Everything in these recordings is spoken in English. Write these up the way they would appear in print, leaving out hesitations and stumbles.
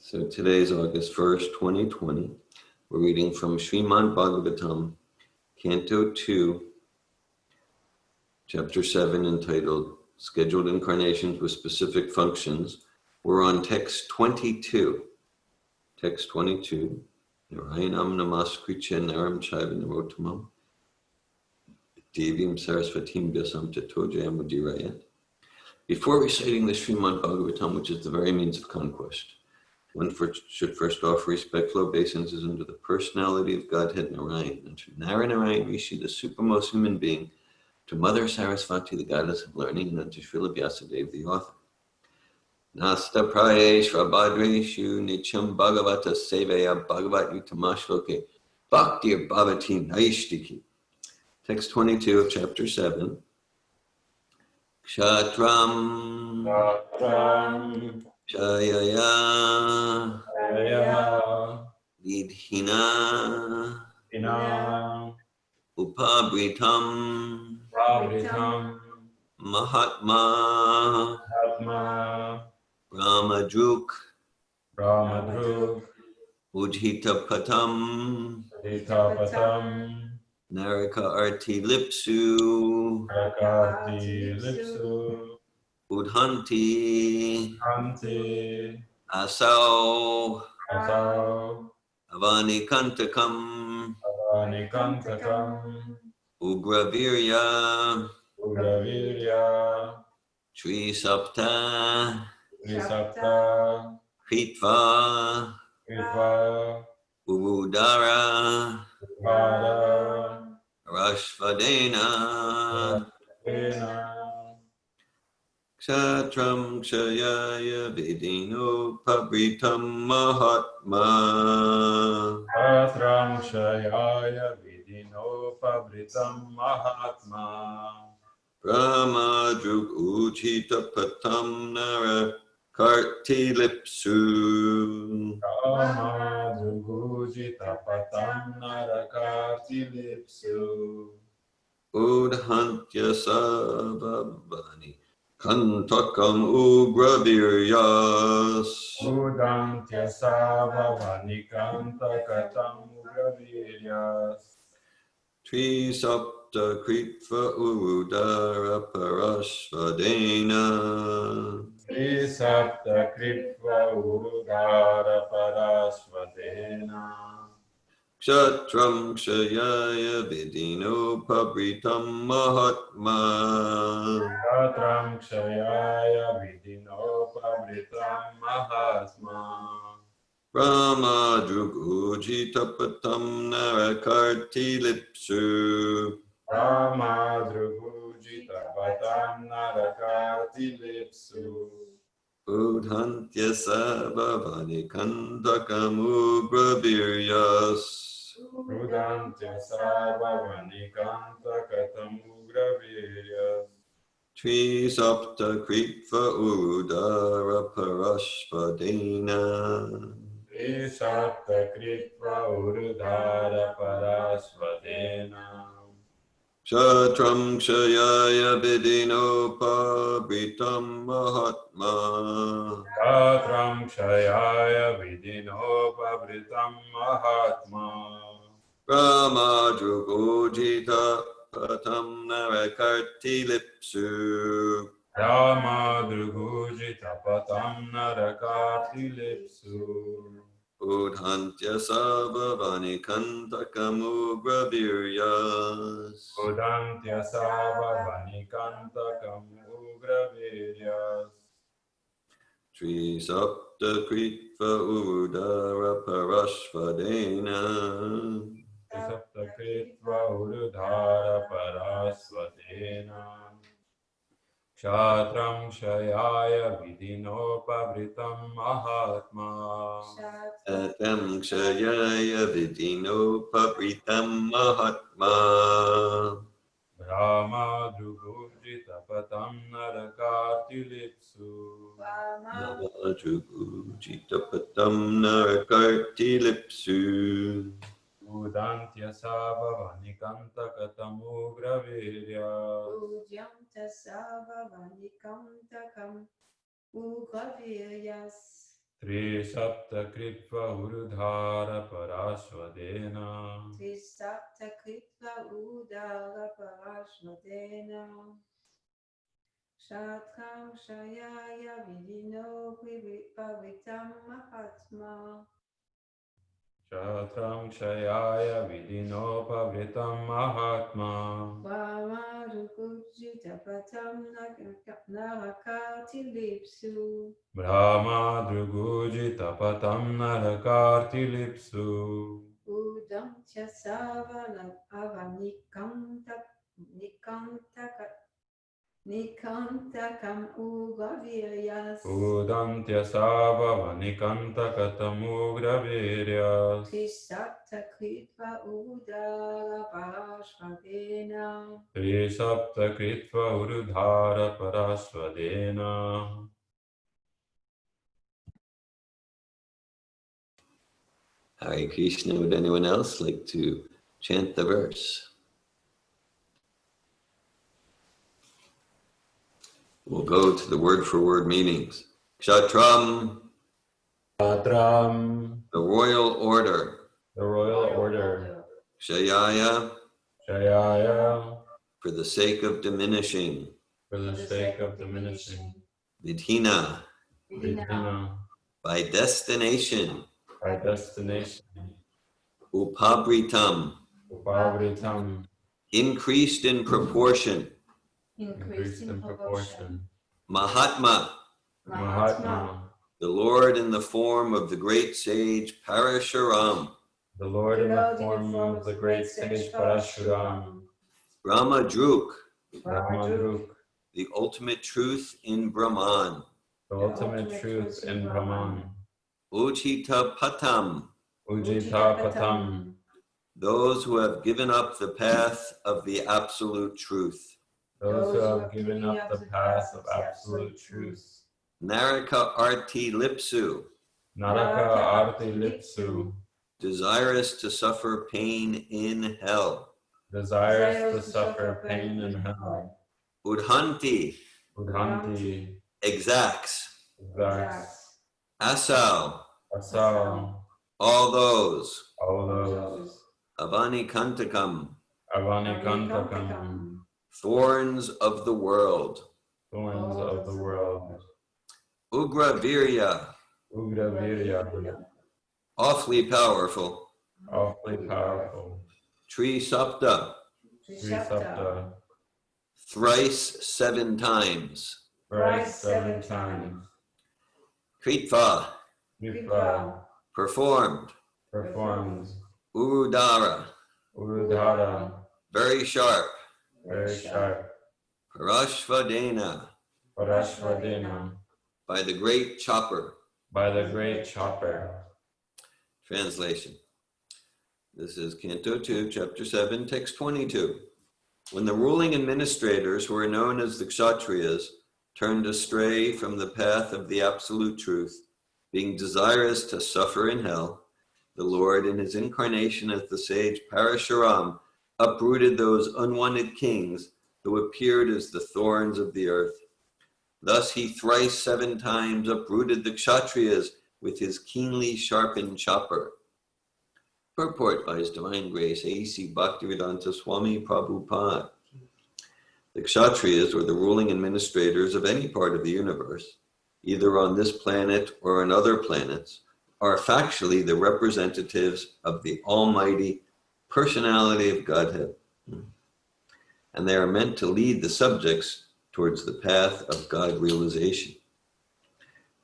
So today is August 1st, 2020. We're reading from Srimad Bhagavatam, Canto 2, Chapter 7, entitled Scheduled Incarnations with Specific Functions. We're on text 22. Text 22. Narayanam namaskritya naram chaiva narottamam devim sarasvatim vyasam tato jayamudirayat. Before reciting the Srimad Bhagavatam, which is the very means of conquest, one should first offer respectful obeisances unto the personality of Godhead Narayan, and to Narayan Rishi, the supermost human being, to Mother Sarasvati, the goddess of learning, and unto Srila Vyasadeva, the author. Nasta prayeshva bhadreshu nityam bhagavata seveya bhagavat yutamashloke bhaktir bhavati naishtiki. Text 22 of chapter 7. Kshatram Shayaya Vidhina Upabritam Mahatma Brahmadruk Ujhitapatam Naraka Arti Lipsu Udhanti Asau Avanikantakam Ugravirya Tri Sapta Kritva Urudara Rashvadena Kshatram Kshayaya Vidino Pabritam Mahatma Brahmadruk Ujhitapatam Nara Karti Lipsu Udhantya Savavani Kantakam Ugraviryas Tri Sapta Kritva Urudara Parashvadena Kshatram Kshayaya Vidino Pabritam Mahatma Brahmadruk Ujhitapatam Narakarti Lipsu Udhantya Savavani Kantakam Ugraviryas Tri Sapta Kritva Urudara Parashvadena Kshatram Kshayaya Vidino Pabritam Mahatma Brahmadruk Ujhitapatam Narakarti Lipsu Udhantya Savavani Kantakam Ugraviryas Tri Sapta Kritva Urudara Parashvadena Kshatram Shayaya Vidino Pabritam Mahatma Atam Kshayaya Vidino Pabritam Mahatma Brahmadruk Ujhitapatam Narakarti Lipsu Brahmadruk Ujhitapatam Narakarti Lipsu Udantya Savavani Kantakatam Ugraviryas Trisapta Kritva Urudhara Parashvadena Trisapta Kritva Udara Parashvadena Shatram Shayaya Vidino Pavitam Mahatma Shatram Shayaya Vidinopavritam Mahatma Brahma Rukujita Patam Narakati Lipsu Brahma Druguji Tapatam Narakarti Lipsu Udam Chasavana Avanikanta Nikantakam Ugaviryas Udantyasava Vanikanta Katamugra Viryas Trisapta Kritva Udara Parashvadena Trisapta Kritva Urudhara Parasvadena. Hare Krishna. Would anyone else like to chant the verse? We'll go to the word-for-word meanings. Kshatram, Shatram, the royal order. the royal order. Kshayaya, Shayaya, for the sake of diminishing. for the sake of diminishing. Vidhina, Vidhina, by destination. by destination. Upabritam, Upavritam, increased in proportion. increased in proportion. Mahatma, Mahatma, the Lord in the form of the great sage Parashuram. the Lord in the form of the great sage Parashuram. Brahmadruk, Brahmadruk, the ultimate truth in Brahman. the ultimate truth in Brahman. Ujita Patam, Ujita Patam, those who have given up the path of the absolute truth. those who have given up the path of absolute truth. Naraka Arti Lipsu, Naraka Arti Lipsu, desirous to suffer pain in hell. desires to suffer pain in hell. Udhanti, Udhanti, exacts. exacts, Asau, asal, all those. all those. Avani Kantakam, Avanikantakam, thorns of the world. thorns of the world. Ugra Virya, Ugra Virya, awfully powerful. awfully powerful. Tri Sapta, Trisapta, thrice 7 times. thrice 7 times. Kritva, Kripa, performed. performed. Urudara, Urudhara, very sharp. very sharp. Parashvadena, Parashvadena, by the great chopper. by the great chopper. Translation. This is Canto 2, Chapter 7, Text 22. When the ruling administrators, who are known as the Kshatriyas, turned astray from the path of the absolute truth, being desirous to suffer in hell, the Lord, in his incarnation as the sage Parashuram, uprooted those unwanted kings who appeared as the thorns of the earth. Thus he thrice 7 times uprooted the Kshatriyas with his keenly sharpened chopper. Purport by His Divine Grace, A.C. Bhaktivedanta Swami Prabhupada. The Kshatriyas, or the ruling administrators of any part of the universe, either on this planet or on other planets, are factually the representatives of the Almighty Personality of Godhead. And they are meant to lead the subjects towards the path of God realization.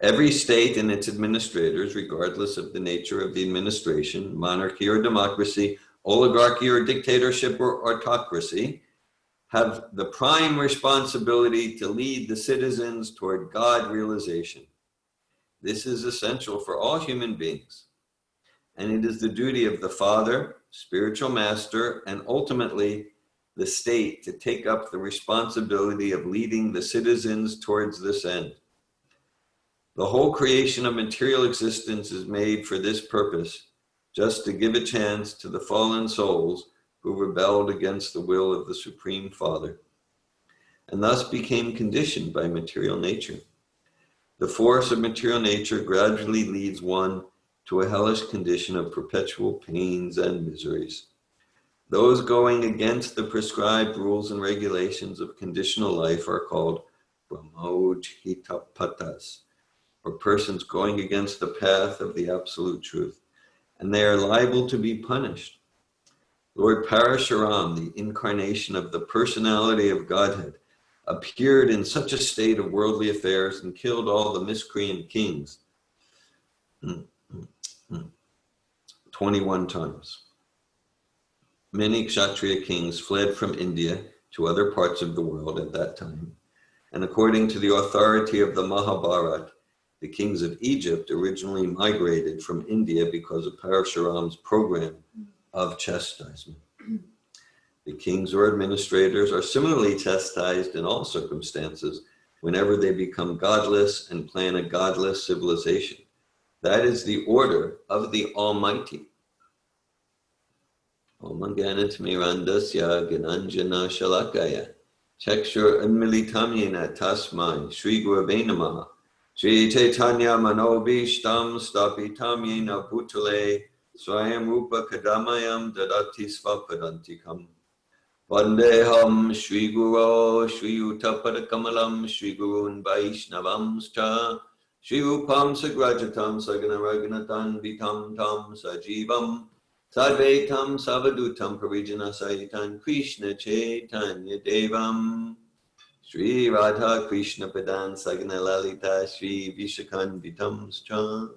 Every state and its administrators, regardless of the nature of the administration, monarchy or democracy, oligarchy or dictatorship or autocracy, have the prime responsibility to lead the citizens toward God realization. This is essential for all human beings. And it is the duty of the Father, spiritual master, and ultimately the state to take up the responsibility of leading the citizens towards this end. The whole creation of material existence is made for this purpose, just to give a chance to the fallen souls who rebelled against the will of the Supreme Father, and thus became conditioned by material nature. The force of material nature gradually leads one to a hellish condition of perpetual pains and miseries. Those going against the prescribed rules and regulations of conditional life are called brahmojhitapatas, or persons going against the path of the absolute truth, and they are liable to be punished. Lord Parashuram, the incarnation of the personality of Godhead, appeared in such a state of worldly affairs and killed all the miscreant kings 21 times. Many Kshatriya kings fled from India to other parts of the world at that time, and according to the authority of the Mahabharata, the kings of Egypt originally migrated from India because of Parashuram's program of chastisement. The kings or administrators are similarly chastised in all circumstances whenever they become godless and plan a godless civilization. That is the order of the Almighty. Om Ganatmirandasya Gananjana Shalakaya Chakshur Unmilitam Yena Tasmai Shri Gurave Namaha Shri Chaitanya Manobishtam Stapitam Yena Bhutale Swayam Rupa Kadamayam Dadati Svapadantikam Vandeham Shri Guru Shri Utapadakamalam Shri Gurun Vaishnavamscha Shri Rupam Sagrajatam Sagana Ragnatan Vitam Tam Sajivam Sadvaitam Savadutam Parijana Sahitan Krishna Chaitanya Devam Shri Radha Krishna Padan Sagana Lalita Shri Vishakan Vitam Scha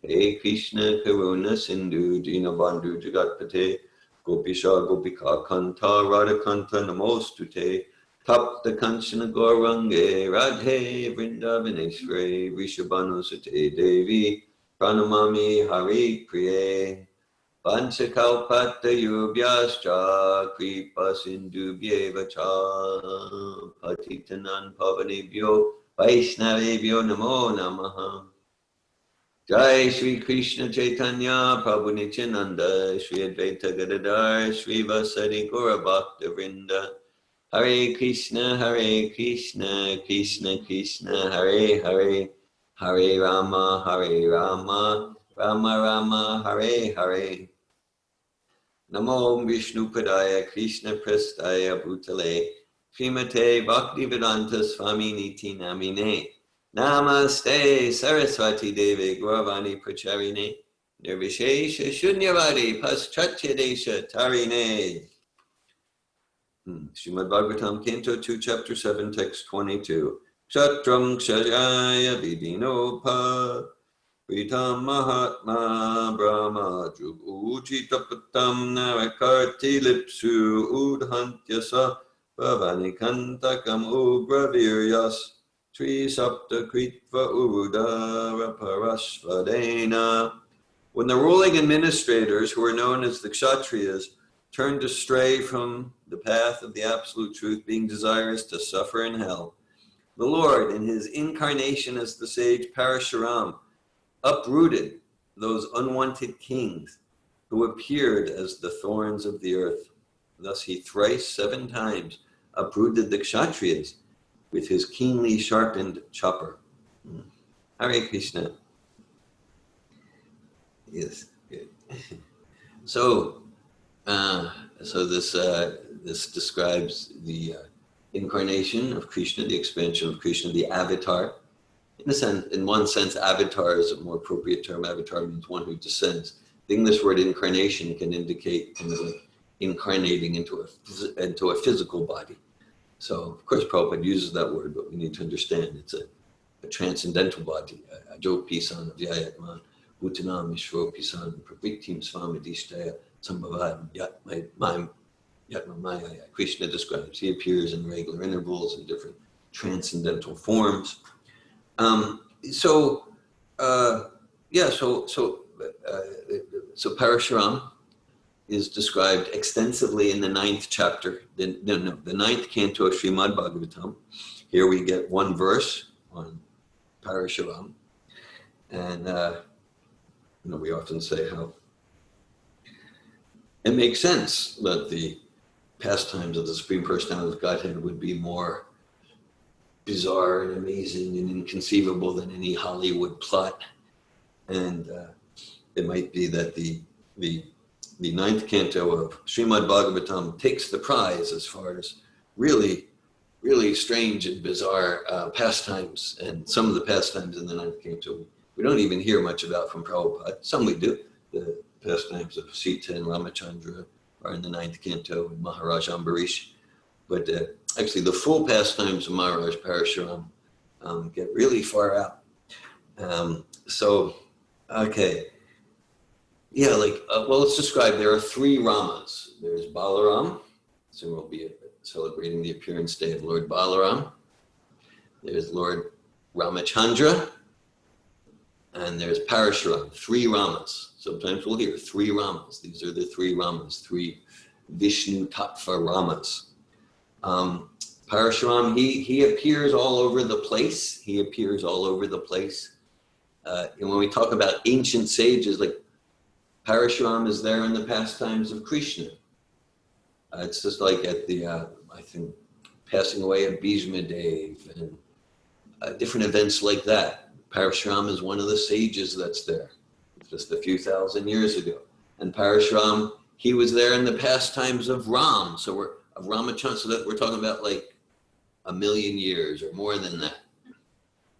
Hare Krishna Karuna Sindhu Dinabandhu Jagatpate Gopisha Gopika Kanta Radha Kanta Namostute Tapta Kanchana Gaurange Radhe Vrindavaneshwari Rishabhanu Sute Devi Pranamami Hari Priye Panchakalpata Yubhyascha Kripa Sindhubhyeva Cha Patitanan Pavanebhyo Vaishnavebhyo Namo Namaha Jai Shri Krishna Chaitanya Prabhu Nityananda Shri Advaita Gadadhar Shri Vasari Gaura Bhakta Vrinda Hare Krishna Krishna Krishna Hare Hare Hare Rama Rama Rama Hare Hare Namo Vishnu Padaya Krishna Prestaya Bhutale Srimate Bhaktivedanta Swami Niti Namine Namaste Saraswati Devi Gauravani Pracharine Nirvishesha Shunyavadi Paschatya Desha Tarine. Srimad Bhagavatam, Canto 2, Chapter 7, Text 22. Kshatram Kshajaya Vidinopa Pritam Mahatma Brahma Ujitapatam Narakarti Lipsu Udhantyasa Bhavanikantakam Ugraviryas Tri Sapta Kritva Urudara Parashvadena. When the ruling administrators, who are known as the Kshatriyas, turned astray from the path of the absolute truth, being desirous to suffer in hell, the Lord, in his incarnation as the sage Parashuram, uprooted those unwanted kings who appeared as the thorns of the earth. Thus he thrice 7 times uprooted the Kshatriyas with his keenly sharpened chopper. Hare Krishna. Yes, good. So this describes the incarnation of Krishna, the expansion of Krishna, the avatar. In one sense, avatar is a more appropriate term. Avatar means one who descends. The English word incarnation can indicate like incarnating into a physical body. So, of course, Prabhupada uses that word, but we need to understand it's a transcendental body. Ajo pisan vyayatman, utanam ishro pisan, praviktim svamadishtaya, sambhavad yatmamaya. Krishna describes. He appears in regular intervals in different transcendental forms. So Parashuram is described extensively in the 9th chapter, the 9th canto of Srimad Bhagavatam. Here we get one verse on Parashuram, and we often say how it makes sense that the pastimes of the Supreme Personality of Godhead would be more bizarre and amazing and inconceivable than any Hollywood plot. And it might be that the ninth canto of Srimad Bhagavatam takes the prize as far as really strange and bizarre pastimes. And some of the pastimes in the ninth canto we don't even hear much about from Prabhupada. Some we do. The pastimes of Sita and Ramachandra are in the ninth canto, and Maharaj Ambarish. But actually the full pastimes of Maharaj Parashuram get really far out. Okay. Yeah, well, let's describe, there are three Ramas. There's Balaram, so we'll be celebrating the appearance day of Lord Balaram. There's Lord Ramachandra, and there's Parashuram, three Ramas. Sometimes we'll hear three Ramas. These are the three Ramas, three Vishnu Tattva Ramas. Parashuram, he appears all over the place. He appears all over the place. And when we talk about ancient sages, like Parashuram is there in the pastimes of Krishna. It's just like at the, I think, passing away of Bhishma Dev and different events like that. Parashuram is one of the sages that's there, just a few thousand years ago. And Parashuram, he was there in the pastimes of Ram, of Ramachandra, so that we're talking about like 1 million years or more than that.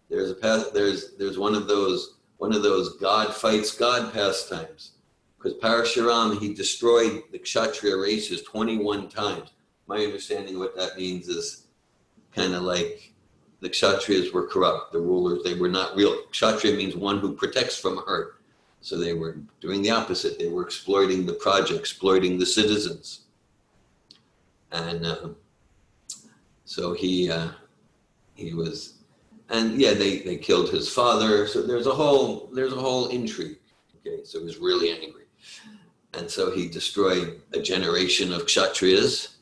There's one of those God fights God pastimes, because Parashuram, he destroyed the Kshatriya races 21 times. My understanding of what that means is kind of like the Kshatriyas were corrupt, the rulers, they were not real. Kshatriya means one who protects from hurt. So they were doing the opposite. They were exploiting the project, exploiting the citizens. And so he was, and yeah, they killed his father. So there's a whole intrigue. Okay, so he was really angry. And so he destroyed a generation of Kshatriyas.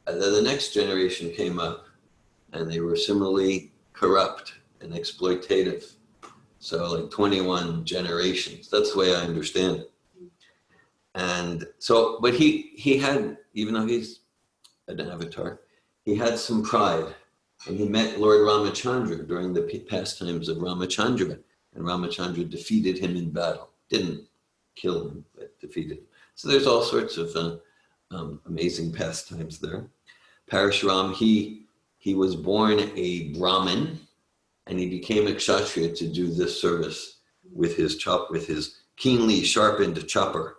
And then the next generation came up, and they were similarly corrupt and exploitative. So like 21 generations. That's the way I understand it. And so, but he had, even though he's an avatar, he had some pride. And he met Lord Ramachandra during the pastimes of Ramachandra. And Ramachandra defeated him in battle. Didn't kill him, but defeated him. So there's all sorts of amazing pastimes there. Parashuram, he was born a Brahmin, and he became a Kshatriya to do this service with his keenly sharpened chopper.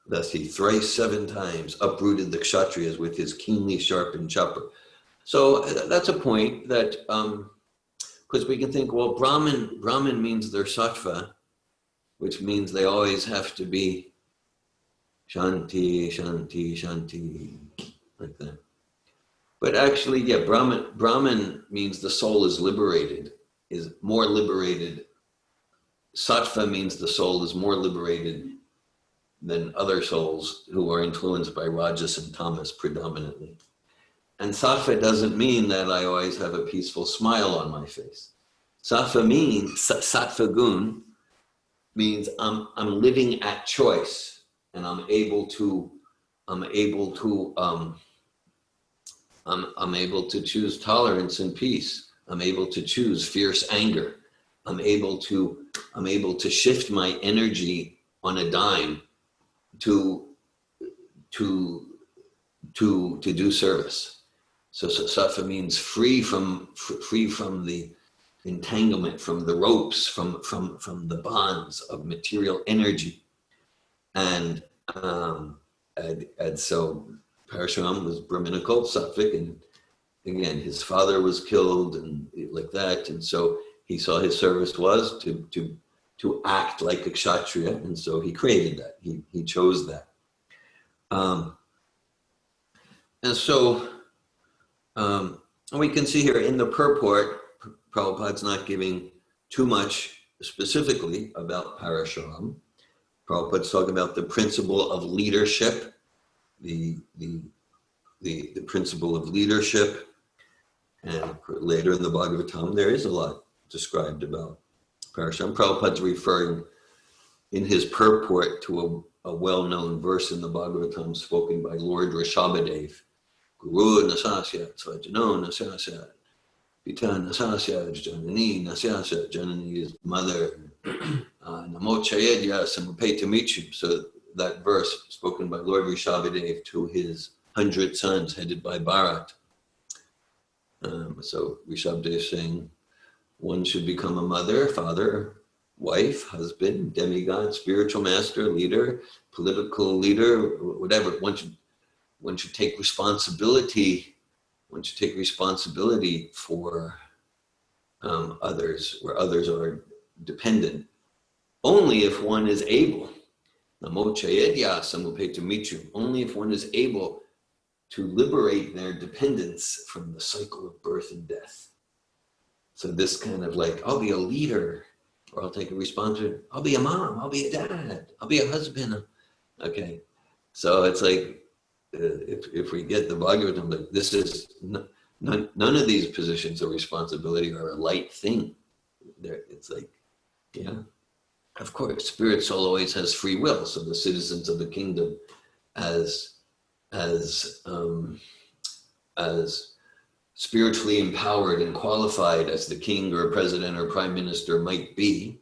Thus he thrice 7 times uprooted the Kshatriyas with his keenly sharpened chopper. So that's a point that, because we can think, well, Brahmin means they're sattva, which means they always have to be shanti, shanti, shanti, like that. But actually, yeah, Brahman means the soul is liberated, is more liberated. Sattva means the soul is more liberated than other souls who are influenced by Rajas and Tamas predominantly. And Sattva doesn't mean that I always have a peaceful smile on my face. Sattva means, Sattva gun means I'm living at choice, and I'm able to choose tolerance and peace. I'm able to choose fierce anger. I'm able to shift my energy on a dime to do service. So sattva means free from the entanglement, from the ropes, from the bonds of material energy. And so Parashuram was Brahminical, sattvic, and again, his father was killed and like that. And so he saw his service was to act like a kshatriya, and so he created that. He chose that. And so we can see here in the purport, Prabhupada's not giving too much specifically about Parashuram. Prabhupada's talking about the principle of leadership, the principle of leadership. And later in the Bhagavatam, there is a lot described about Parashuram. Prabhupada's referring in his purport to a well-known verse in the Bhagavatam spoken by Lord Rishabhadev. Guru nasasyat, svajano nasasyat, pita nasasyat, janani nasasyat. Janani is mother. Namo chayedya samupetamichu. So that verse spoken by Lord Rishabhadev to his 100 sons headed by Bharat. So Rishabhadev saying one should become a mother, father, wife, husband, demigod, spiritual master, leader, political leader, whatever. One should take responsibility. One should take responsibility for others, where others are dependent. Only if one is able. Namo chayedya samupetamichu. Only if one is able to liberate their dependence from the cycle of birth and death. So this kind of like, I'll be a leader, or I'll take a responsibility. I'll be a mom, I'll be a dad, I'll be a husband. Okay, so it's like, if we get the Bhagavatam, like this is, none of these positions of responsibility are a light thing. It's like, yeah, of course, spirit soul always has free will. So the citizens of the kingdom, as spiritually empowered and qualified as the king or president or prime minister might be,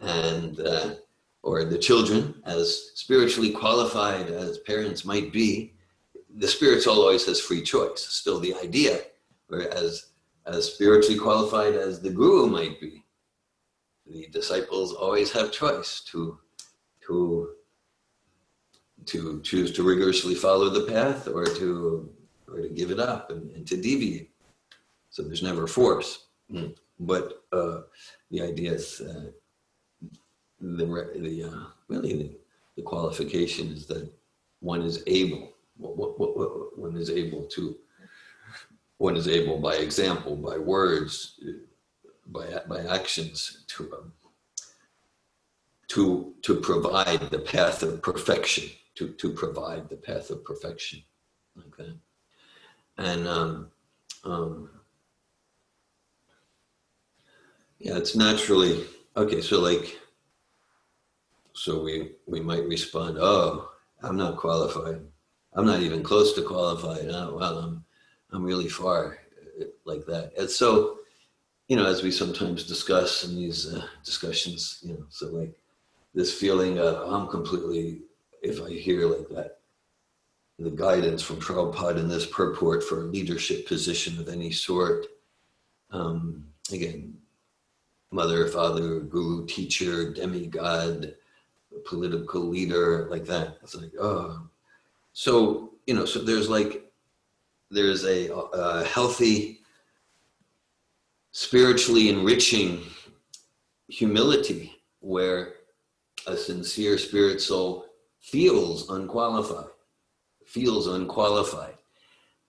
and or the children as spiritually qualified as parents might be, the spirit soul always has free choice. Still the idea, whereas as spiritually qualified as the guru might be, the disciples always have choice to choose to rigorously follow the path or to give it up and to deviate. So there's never force. But the idea is the qualification is that one is able. One is able by example, by words, by actions to provide the path of perfection. To provide the path of perfection. Okay. And yeah, it's naturally okay. So like, so we might respond, "Oh, I'm not qualified. I'm not even close to qualified. Oh, well, I'm really far," like that. And so, as we sometimes discuss in these discussions, so like this feeling of I'm completely. If I hear like that, the guidance from Prabhupada in this purport for a leadership position of any sort, again, mother, father, guru, teacher, demigod, political leader, like that. It's like, oh. So, so there's a healthy, spiritually enriching humility where a sincere spirit soul feels unqualified.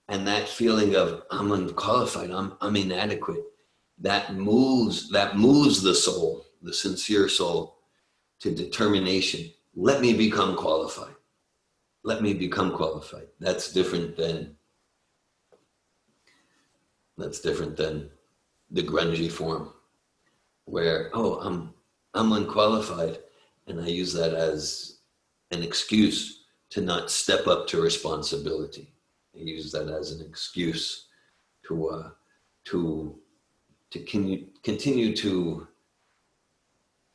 And that feeling of I'm unqualified, I'm inadequate, that moves the soul, the sincere soul, to determination. Let me become qualified. That's different than the grungy form where, I'm unqualified, and I use that as an excuse to not step up to responsibility. I use that as an excuse to continue to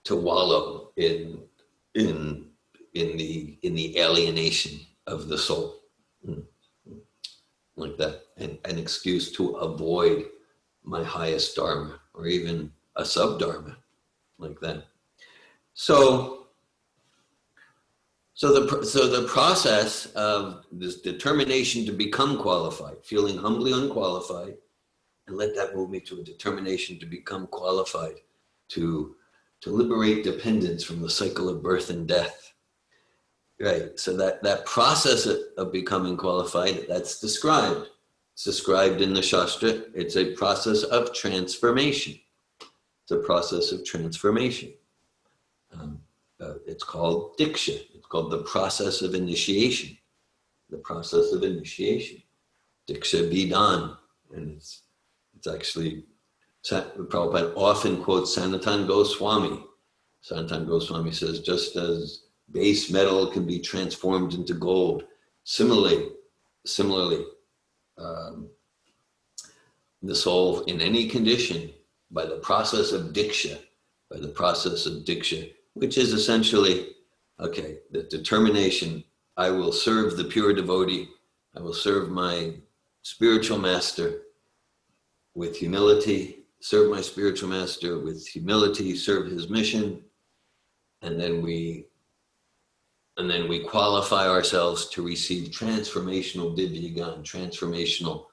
wallow in the alienation of the soul, like that, and an excuse to avoid my highest dharma or even a sub-dharma, like that. So the process of this determination to become qualified, feeling humbly unqualified, and let that move me to a determination to become qualified, to liberate dependence from the cycle of birth and death. Right. So that process of becoming qualified, that's described. It's described in the Shastra. It's a process of transformation. It's a process of transformation. It's called Diksha. It's called the process of initiation. The process of initiation. Diksha Vidan. And it's actually, Prabhupada often quotes Sanatana Goswami. Sanatana Goswami says, just as base metal can be transformed into gold, similarly, similarly, the soul in any condition, by the process of diksha, which is essentially, okay, the determination, I will serve the pure devotee, I will serve my spiritual master with humility, serve my spiritual master with humility, serve his mission, and then we qualify ourselves to receive transformational divyagan, transformational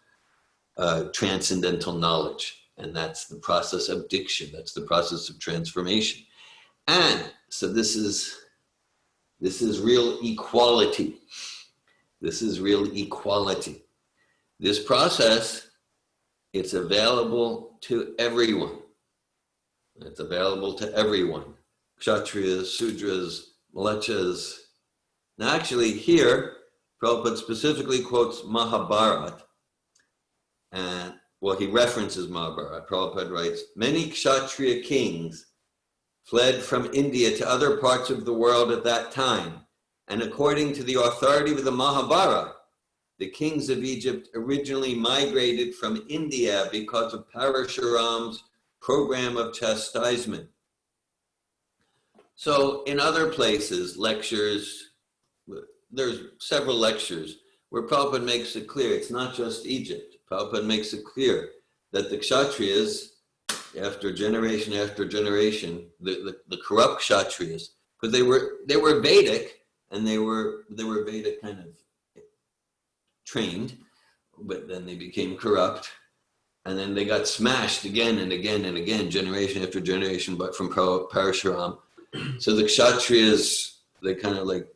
transcendental knowledge. And that's the process of diksha, that's the process of transformation. And so this is real equality. This is real equality. This process, it's available to everyone. It's available to everyone. Kshatriyas, Sudras, Mlechas. Now actually here, Prabhupada specifically quotes Mahabharata. And well, he references Mahabharata. Prabhupada writes, many Kshatriya kings fled from India to other parts of the world at that time. And according to the authority of the Mahabharata, the kings of Egypt originally migrated from India because of Parashuram's program of chastisement. So in other places, lectures, there's several lectures where Prabhupada makes it clear, it's not just Egypt. Prabhupada makes it clear that the Kshatriyas, after generation, the corrupt Kshatriyas, because they were Vedic, and they were Vedic kind of trained, but then they became corrupt, and then they got smashed again and again and again, generation after generation, but from Parashuram. So the Kshatriyas, they kind of like,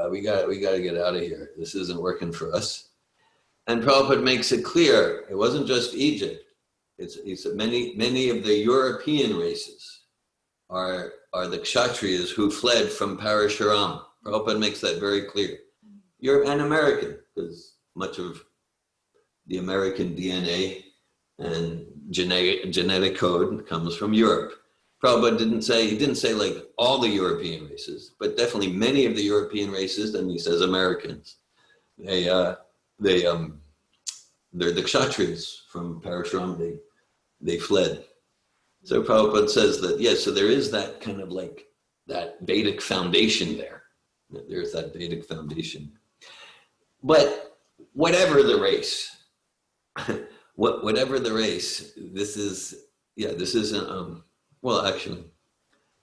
we got to get out of here. This isn't working for us. And Prabhupada makes it clear, it wasn't just Egypt. It's many of the European races are the Kshatriyas who fled from Parashuram. Prabhupada makes that very clear. You're an American, because much of the American DNA and genetic code comes from Europe. Prabhupada didn't say like all the European races, but definitely many of the European races, then he says Americans. They're the Kshatriyas from Parashuram, they fled. So Prabhupada says that, yes, so there is that kind of like that Vedic foundation there. There's that Vedic foundation. But whatever the race, whatever the race, this isn't, well, actually,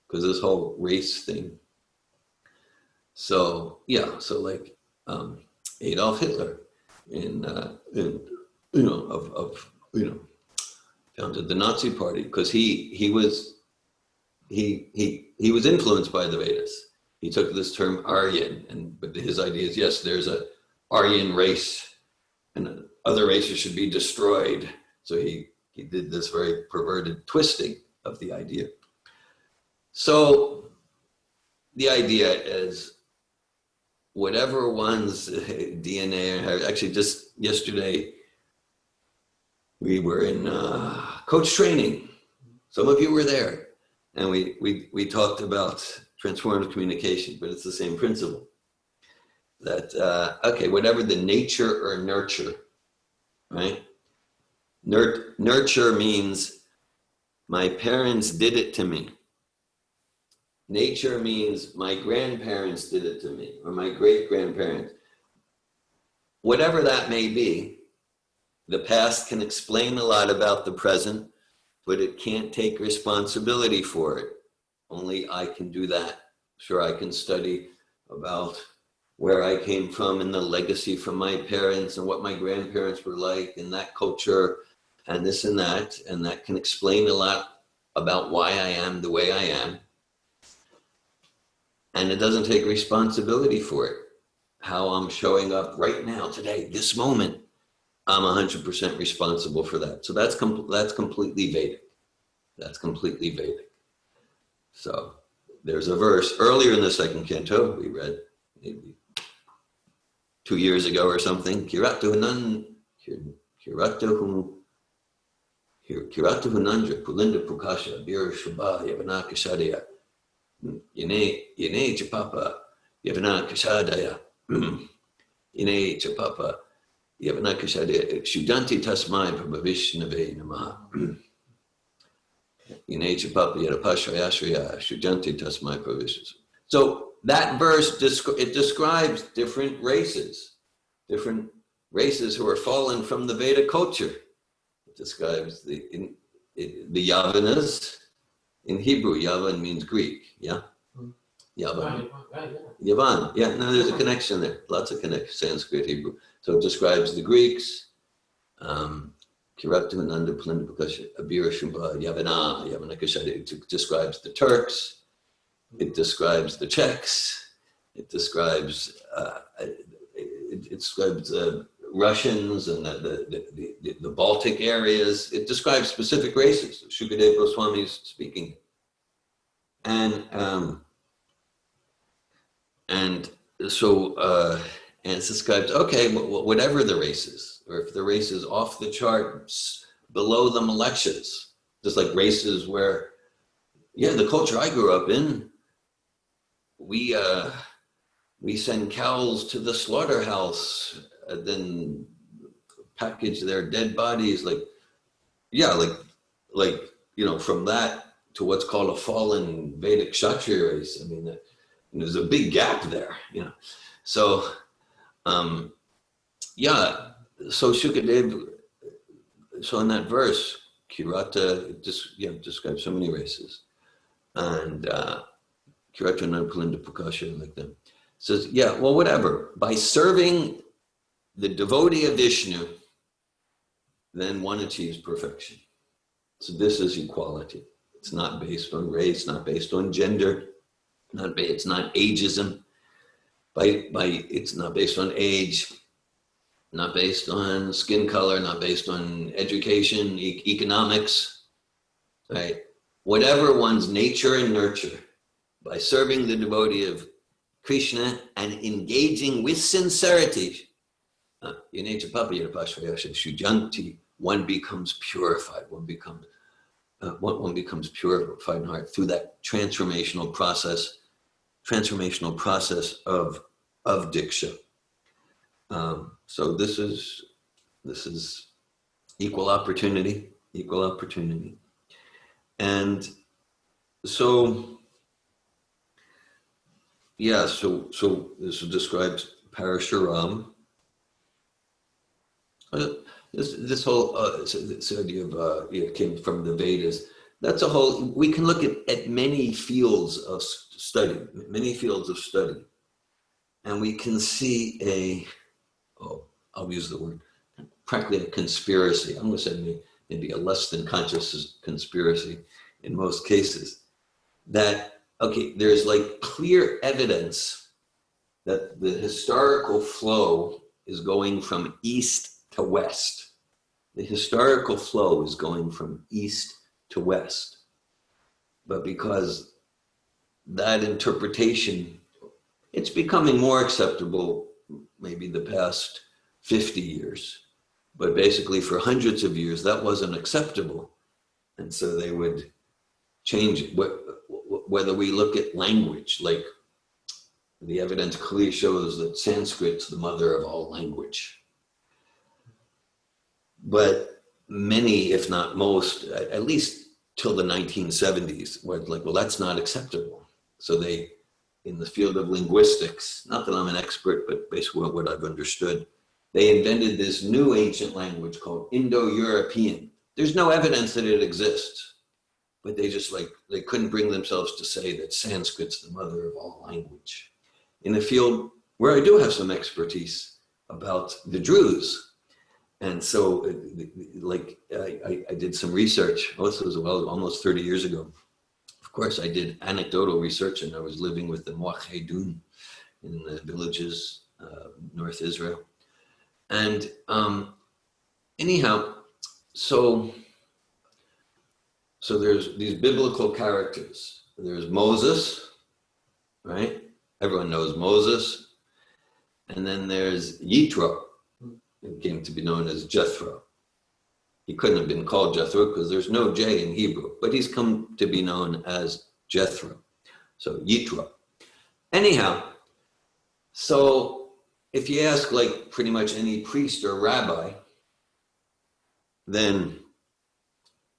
because this whole race thing. So, yeah, so like Adolf Hitler founded the Nazi Party because he was influenced by the Vedas. He took this term Aryan, but his idea is, yes, there's a Aryan race, and other races should be destroyed. So he did this very perverted twisting of the idea. So the idea is, whatever one's DNA, actually just yesterday, we were in coach training. Some of you were there, and we talked about transformative communication, but it's the same principle. That, okay, whatever the nature or nurture, right? Nurture means my parents did it to me. Nature means my grandparents did it to me, or my great-grandparents. Whatever that may be, the past can explain a lot about the present, but it can't take responsibility for it. Only I can do that. Sure, I can study about where I came from and the legacy from my parents and what my grandparents were like in that culture and this and that can explain a lot about why I am the way I am. And it doesn't take responsibility for it. How I'm showing up right now, today, this moment, I'm 100% responsible for that. So that's completely Vedic. That's completely Vedic. So there's a verse earlier in the second canto we read, maybe 2 years ago or something. Kiratu hunandra pulinda pukasha bir shubha yavana kashadaya yene chapapa yavana kashadaya Ine Chapapa, Yavanakashade, Shudanti Tasmai Prabhavishnave Namaha. Ine Chapapa Yadapashrayashraya, Shudanti Tasmai Prabhavishnave. So that verse, it describes different races who are fallen from the Veda culture. It describes the Yavanas. In Hebrew, Yavan means Greek, yeah? Yavan. Yavan, yeah, no, there's a connection there. Lots of connections, Sanskrit, Hebrew. So it describes the Greeks, Kiratu Ananda Palinda Abira Shumba, Yavana, Yavanakashadi. It describes the Turks, it describes the Czechs, it describes Russians and the Baltic areas. It describes specific races. Shukadeva Goswami is speaking. And so it describes, okay, whatever the races, or if the race is off the charts, below the molecules, just like races where, yeah, the culture I grew up in, we send cows to the slaughterhouse, and then package their dead bodies, like from that to what's called a fallen Vedic Kshatriya race. I mean, there's a big gap there, So, so Shukadev, so in that verse, Kirata describes so many races, and Kirata Nanpalinda Prakasha, like them, says, yeah, well, whatever. By serving the devotee of Vishnu, then one achieves perfection. So this is equality. It's not based on race, not based on gender, it's not ageism. It's not based on age, not based on skin color, not based on education, economics, right? Whatever one's nature and nurture, by serving the devotee of Krishna and engaging with sincerity, one becomes purified, one becomes purified in heart through that transformational process of Diksha. So this is equal opportunity. And so, yeah, so this describes Parashuram. This whole this idea of came from the Vedas. That's a whole. We can look at many fields of study, and we can see I'll use the word, practically a conspiracy. I'm going to say maybe a less than conscious conspiracy in most cases. That there's like clear evidence that the historical flow is going from east to west. The historical flow is going from east to west. But because that interpretation, it's becoming more acceptable maybe the past 50 years. But basically for hundreds of years, that wasn't acceptable. And so they would change it. Whether we look at language, like the evidence clearly shows that Sanskrit's the mother of all language. But many, if not most, at least till the 1970s, were like, well, that's not acceptable. So they, in the field of linguistics, not that I'm an expert, but basically what I've understood, they invented this new ancient language called Indo-European. There's no evidence that it exists. But they couldn't bring themselves to say that Sanskrit's the mother of all language. In a field where I do have some expertise about the Druze. And so I did some research. This was almost 30 years ago. Of course, I did anecdotal research, and I was living with the Muwahhidun in the villages, North Israel. And anyhow, so there's these biblical characters. There's Moses, right? Everyone knows Moses. And then there's Yitro, who came to be known as Jethro. He couldn't have been called Jethro because there's no J in Hebrew, but he's come to be known as Jethro. So Yitro. Anyhow, so if you ask like pretty much any priest or rabbi, then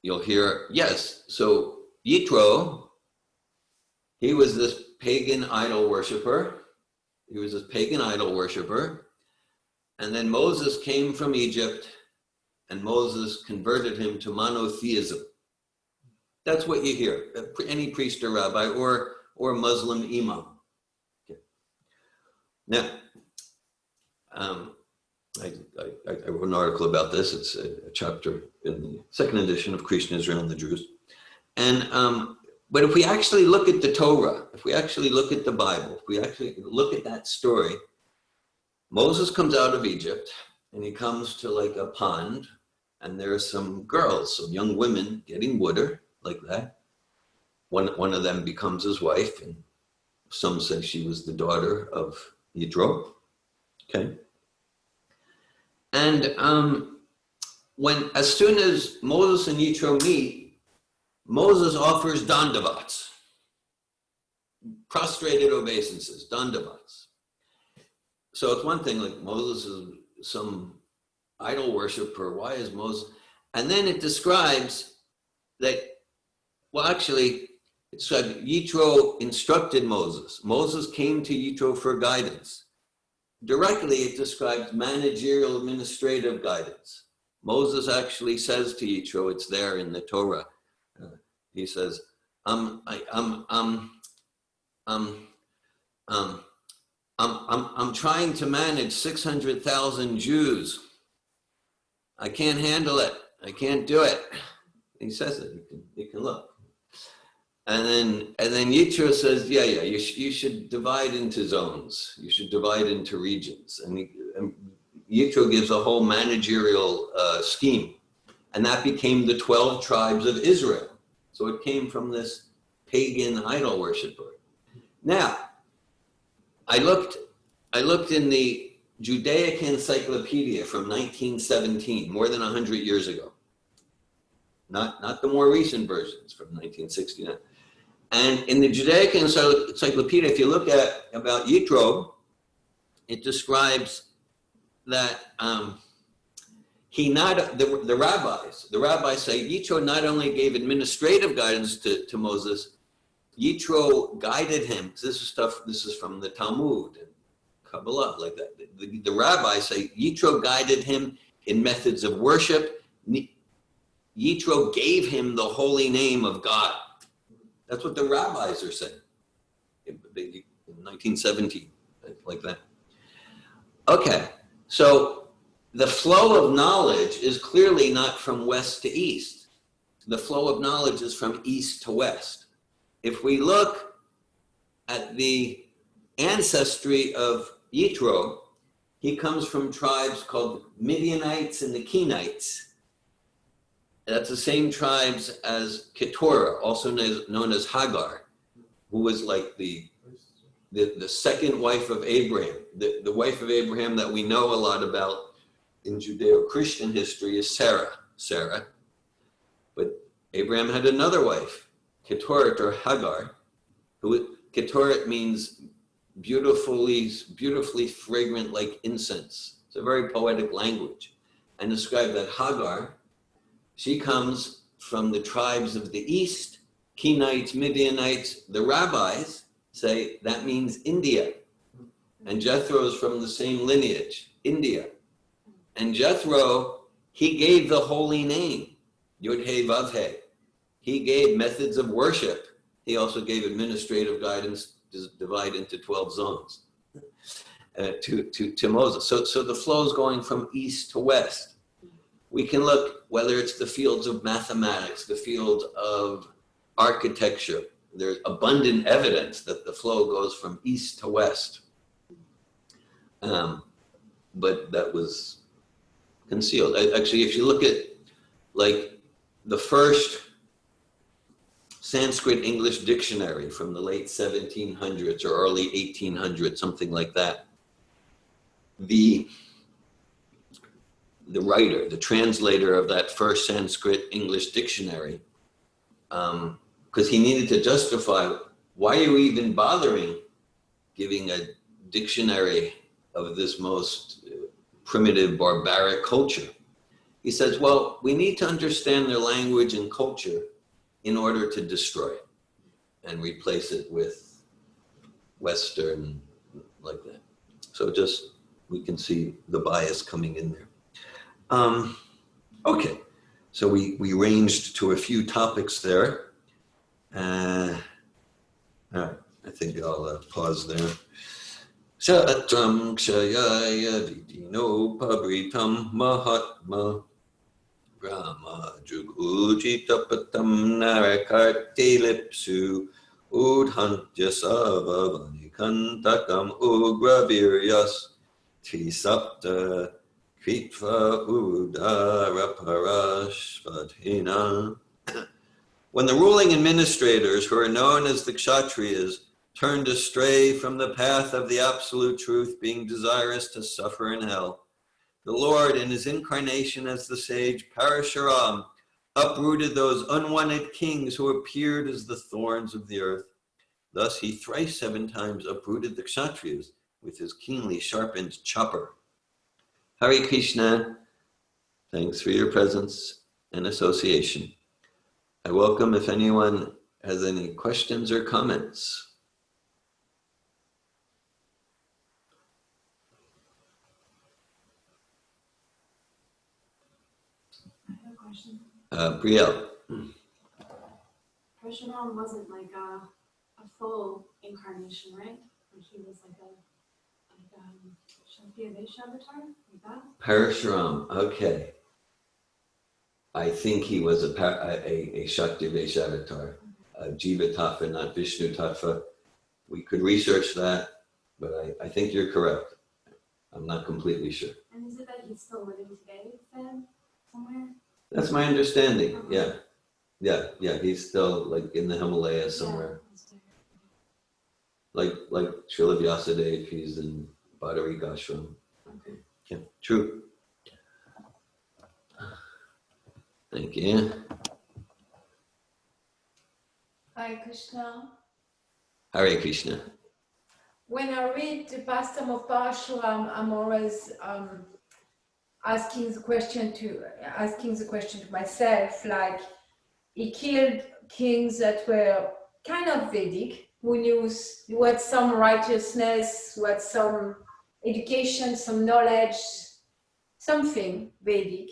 you'll hear, yes, so Yitro, he was this pagan idol worshiper. And then Moses came from Egypt, and Moses converted him to monotheism. That's what you hear, any priest or rabbi or Muslim imam. Okay. Now, I wrote an article about this. It's a chapter in the second edition of Christian Israel and the Jews. And but if we actually look at the Torah, if we actually look at the Bible, if we actually look at that story, Moses comes out of Egypt and he comes to like a pond, and there are some girls, some young women getting water like that. One of them becomes his wife, and some say she was the daughter of Yitro. Okay. And as soon as Moses and Yitro meet, Moses offers dandavats, prostrated obeisances, dandavats. So it's one thing, like Moses is some idol worshiper. Why is Moses? And then it describes that, well, actually, it said Yitro instructed Moses. Moses came to Yitro for guidance. Directly, it describes managerial administrative guidance. Moses actually says to Yitro, it's there in the Torah. He says, I'm trying to manage 600,000 Jews. I can't handle it. I can't do it. He says it. You can look. And then Yitro says, yeah, you should divide into zones. You should divide into regions. And Yitro gives a whole managerial scheme. And that became the 12 tribes of Israel. So it came from this pagan idol worshiper. Now, I looked in the Judaic Encyclopedia from 1917, more than 100 years ago. Not the more recent versions from 1969. And in the Judaic Encyclopedia, if you look at about Yitro, it describes that the rabbis say Yitro not only gave administrative guidance to Moses, Yitro guided him. This is from the Talmud and Kabbalah, like that. The rabbis say Yitro guided him in methods of worship. Yitro gave him the holy name of God. That's what the rabbis are saying in 1917, like that. Okay, so the flow of knowledge is clearly not from west to east. The flow of knowledge is from east to west. If we look at the ancestry of Yitro, he comes from tribes called Midianites and the Kenites. That's the same tribes as Keturah, also known as Hagar, who was like the second wife of Abraham. The wife of Abraham that we know a lot about in Judeo-Christian history is Sarah. But Abraham had another wife, Keturah or Hagar, Keturah means beautifully fragrant like incense. It's a very poetic language. And describe that Hagar, she comes from the tribes of the east, Kenites, Midianites. The rabbis say that means India. And Jethro is from the same lineage, India. And Jethro, he gave the holy name, Yod-He Vav-He. He gave methods of worship. He also gave administrative guidance to divide into 12 zones to Moses. So the flow is going from east to west. We can look, whether it's the fields of mathematics, the field of architecture, there's abundant evidence that the flow goes from east to west. But that was concealed. Actually, if you look at like the first Sanskrit English dictionary from the late 1700s or early 1800s, something like that, the writer, the translator of that first Sanskrit English dictionary, because he needed to justify, why are you even bothering giving a dictionary of this most primitive, barbaric culture. He says, well, we need to understand their language and culture in order to destroy it and replace it with Western, like that. So just, we can see the bias coming in there. Okay, so we ranged to a few topics there. All right, I think I'll pause there. Shatram Kshayaya Vidino Pabritam Mahatma Brahma Jugujitapatam Narakarte Lipsu Udhantya Savavanikantakam Ugraviryas Trisapta Kritva Udara Parashvathina. When the ruling administrators, who are known as the Kshatriyas, turned astray from the path of the absolute truth, being desirous to suffer in hell, the Lord, in his incarnation as the sage Parashuram, uprooted those unwanted kings who appeared as the thorns of the earth. Thus he thrice 7 times uprooted the Kshatriyas with his keenly sharpened chopper. Hare Krishna, thanks for your presence and association. I welcome if anyone has any questions or comments. I have a question. Brielle. Parshuram wasn't like a full incarnation, right? Or he was like a Shakti Avesh avatar, like that? Parashuram, okay. I think he was a Shakti Avesh avatar, a Jiva Tattva, not Vishnu Tattva. We could research that, but I think you're correct. I'm not completely sure. And is it that he's still living today, then, somewhere? That's my understanding, yeah. Yeah, he's still like in the Himalayas somewhere. Yeah. Like Srila Vyasadeva, he's in Bhadarika Ashram. Okay. Yeah, true. Thank you. Hare Krishna. Hare Krishna. When I read the pastime of Parashuram, I'm always asking the question to myself, like, he killed kings that were kind of Vedic, who had some righteousness, who had some education, some knowledge, something Vedic.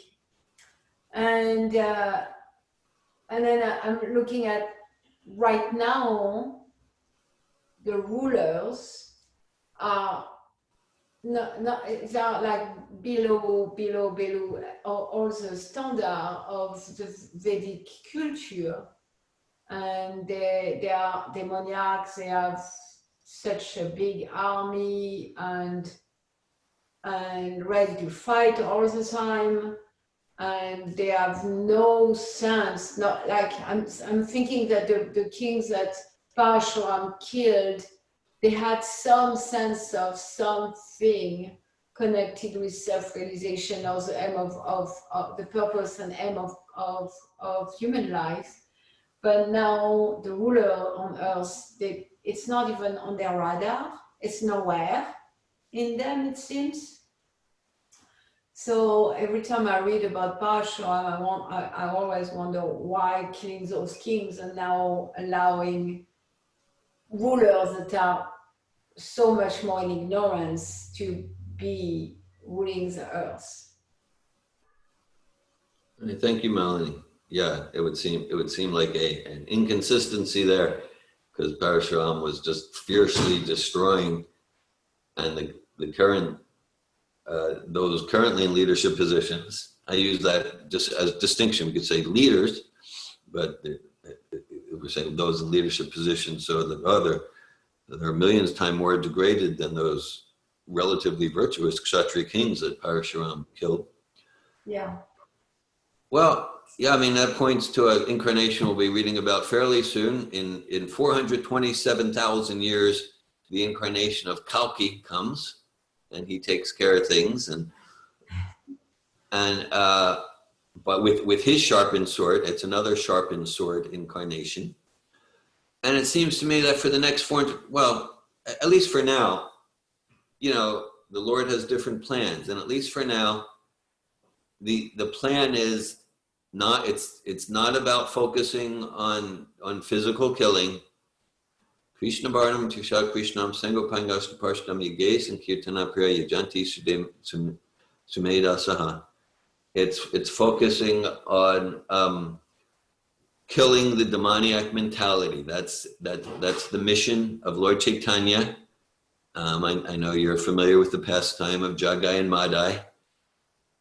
And then I'm looking at right now, the rulers are they are like below all the standard of the Vedic culture, and they are demoniacs. They have such a big army and ready to fight all the time, and they have no sense. Not like I'm thinking that the kings that Parashuram killed, they had some sense of something connected with self-realization or the aim of the purpose and aim of human life. But now the ruler on earth, it's not even on their radar. It's nowhere in them, it seems. So every time I read about Parashuram, I always wonder why killing those kings and now allowing rulers that are so much more in ignorance to be ruling the earth. Thank you, Melanie. Yeah, it would seem like an inconsistency there, because Parashuram was just fiercely destroying, and the current those currently in leadership positions. I use that just as distinction. We could say leaders, but we're saying those in leadership positions. So they're millions times more degraded than those relatively virtuous Kshatriya kings that Parashuram killed. Yeah. Well, yeah, I mean, that points to an incarnation we'll be reading about fairly soon. In 427,000 years, the incarnation of Kalki comes, and he takes care of things. But with his sharpened sword, it's another sharpened sword incarnation. And it seems to me that for the next 400, well, at least for now, the Lord has different plans, and at least for now, the plan is not, it's not about focusing on physical killing. Krishna Bharnam Tisha Krishnam Sengo Pangas Parshnam Yages and Kirtana Priya Yajanti Sumeda Saha. It's focusing on killing the demoniac mentality. That's the mission of Lord Chaitanya. I know you're familiar with the pastime of Jagai and Madai.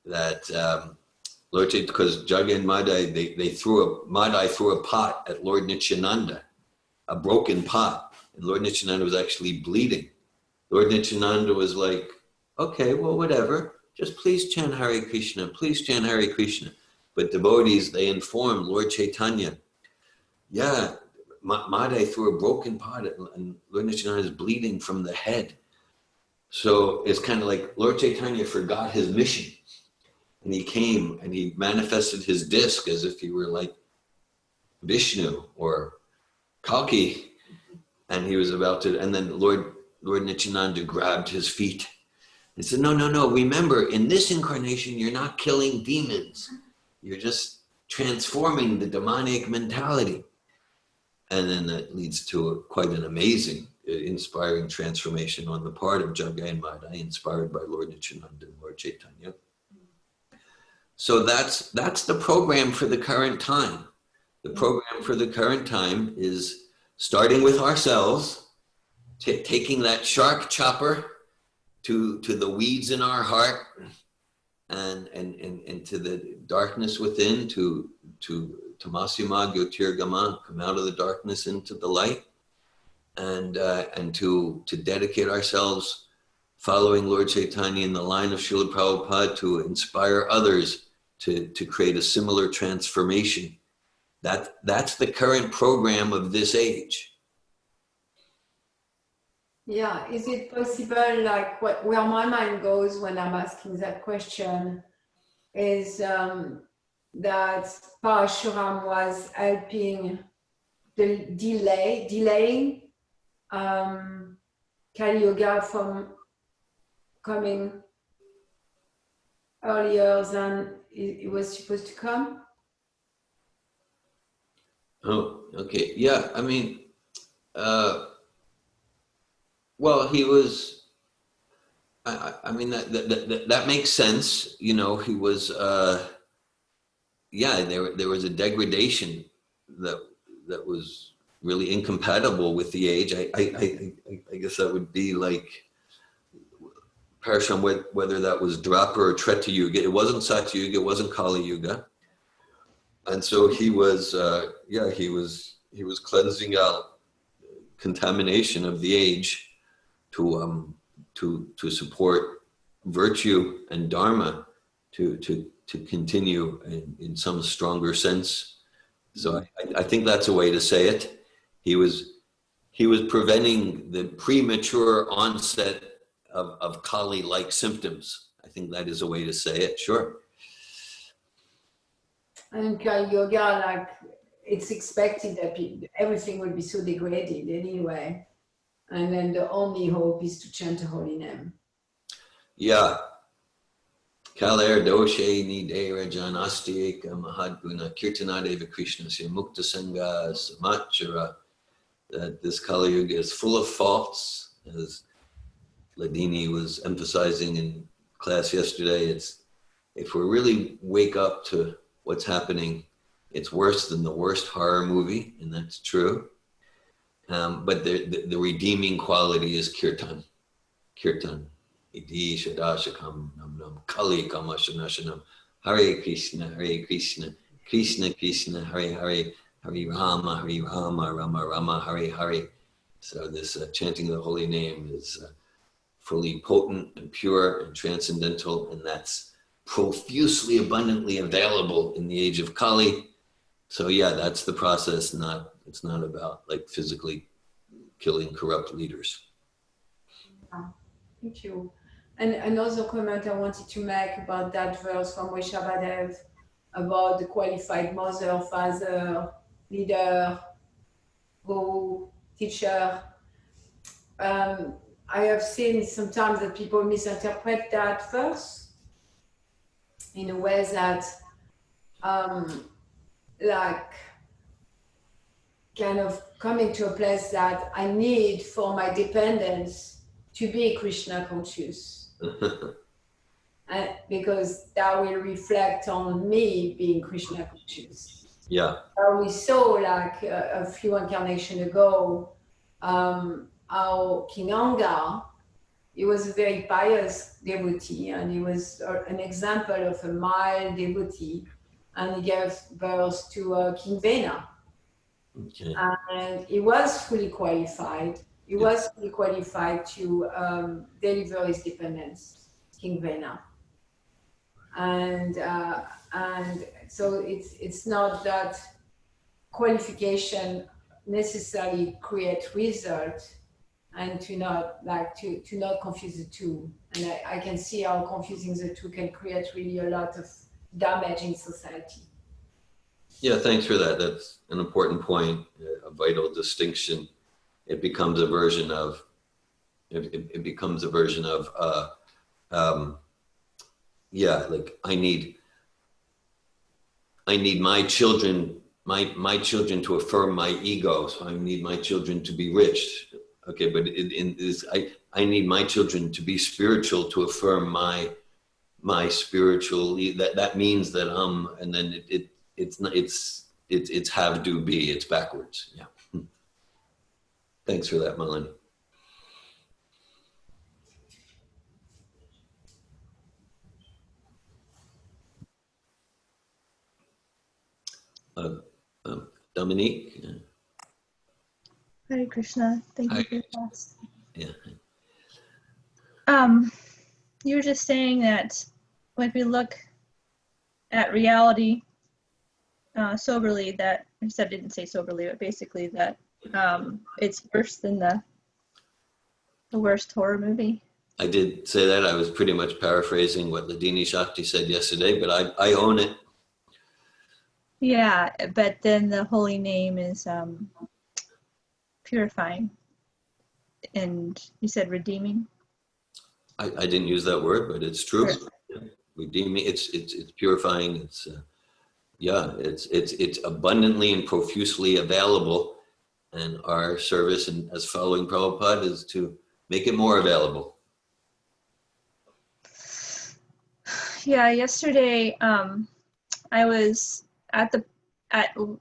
That Lord Chaitanya, because Jagai and Madai, Madai threw a pot at Lord Nityananda, a broken pot. And Lord Nityananda was actually bleeding. Lord Nityananda was like, okay, well, whatever. Just please chant Hare Krishna. Please chant Hare Krishna. But devotees, they informed Lord Chaitanya, yeah, Madai threw a broken pot and Lord Nityananda is bleeding from the head. So it's kind of like Lord Chaitanya forgot his mission. And he came and he manifested his disc as if he were like Vishnu or Kalki. And he was about to, and then Lord Nityananda grabbed his feet and said, no, remember, in this incarnation, you're not killing demons. You're just transforming the demonic mentality. And then that leads to quite an amazing, inspiring transformation on the part of Jagai and Madai, inspired by Lord Nityananda and Lord Chaitanya. So that's the program for the current time. The program for the current time is starting with ourselves, taking that sharp chopper to the weeds in our heart and to the darkness within, to Tamasima Gyotirgama, come out of the darkness into the light, and to dedicate ourselves following Lord Chaitanya in the line of Srila Prabhupada to inspire others to create a similar transformation. That's the current program of this age. Yeah, is it possible, like where my mind goes when I'm asking that question is that Parashuram was helping delaying Kali Yuga from coming earlier than it was supposed to come? Oh, okay. Yeah, I mean, well, he was, I mean, that makes sense. You know, he was, yeah, there was a degradation that was really incompatible with the age. I guess that would be like, Parasham, whether that was Drapa or Treta Yuga. It wasn't Satya Yuga, it wasn't Kali Yuga. And so he was, he was cleansing out contamination of the age to support virtue and dharma to continue in some stronger sense. So I think that's a way to say it. He was preventing the premature onset of Kali-like symptoms. I think that is a way to say it, sure. And Kali Yoga, like, it's expected that everything will be so degraded anyway. And then the only hope is to chant a holy name. Yeah. Kaler doshe nidera janasti eka mahadguna kirtanadeva krishnasya mukta sangha samachara. That this Kali Yuga is full of faults, as Ladini was emphasizing in class yesterday. It's, if we really wake up to what's happening, it's worse than the worst horror movie, and that's true. But the redeeming quality is kirtan. Kirtan. Idi shadashakam nam nam kali kamashanashanam. Hare Krishna, Hare Krishna, Krishna Krishna, Hare Hare, Hare Rama, Rama Rama, Hare Hare. So this chanting of the holy name is fully potent and pure and transcendental, and that's profusely, abundantly available in the age of Kali. So yeah, that's the process. It's not about like physically killing corrupt leaders. Thank you. And another comment I wanted to make about that verse from Vaishnav about the qualified mother, father, leader, guru, teacher. I have seen sometimes that people misinterpret that verse in a way that like kind of coming to a place that I need for my dependence to be Krishna conscious. And because that will reflect on me being Krishna conscious. Yeah. We saw like a few incarnations ago how King Anga, he was a very pious devotee and he was an example of a mild devotee, and he gave birth to King Vena. Okay. And he was fully qualified. He was fully qualified to deliver his dependence, King Vena. And so it's not that qualification necessarily create result, and to not confuse the two. And I can see how confusing the two can create really a lot of damage in society. Yeah, thanks for that. That's an important point, a vital distinction. It becomes a version of, like I need my children, my children to affirm my ego. So I need my children to be rich. Okay, but I need my children to be spiritual to affirm my spiritual. That means that and then it's have do be. It's backwards. Yeah. Thanks for that, Melanie. Dominique. Hare Krishna. Thank Hi. you for your class. Yeah. You were just saying that when we look at reality soberly, that I didn't say soberly, but basically that it's worse than the worst horror movie. I did say that. I was pretty much paraphrasing what Ladini Shakti said yesterday, but I own it. Yeah, but then the holy name is purifying, and you said redeeming. I didn't use that word, but it's true. Sure. Redeeming. It's purifying. It's abundantly and profusely available, and our service and as following Prabhupada is to make it more available. Yeah, yesterday I was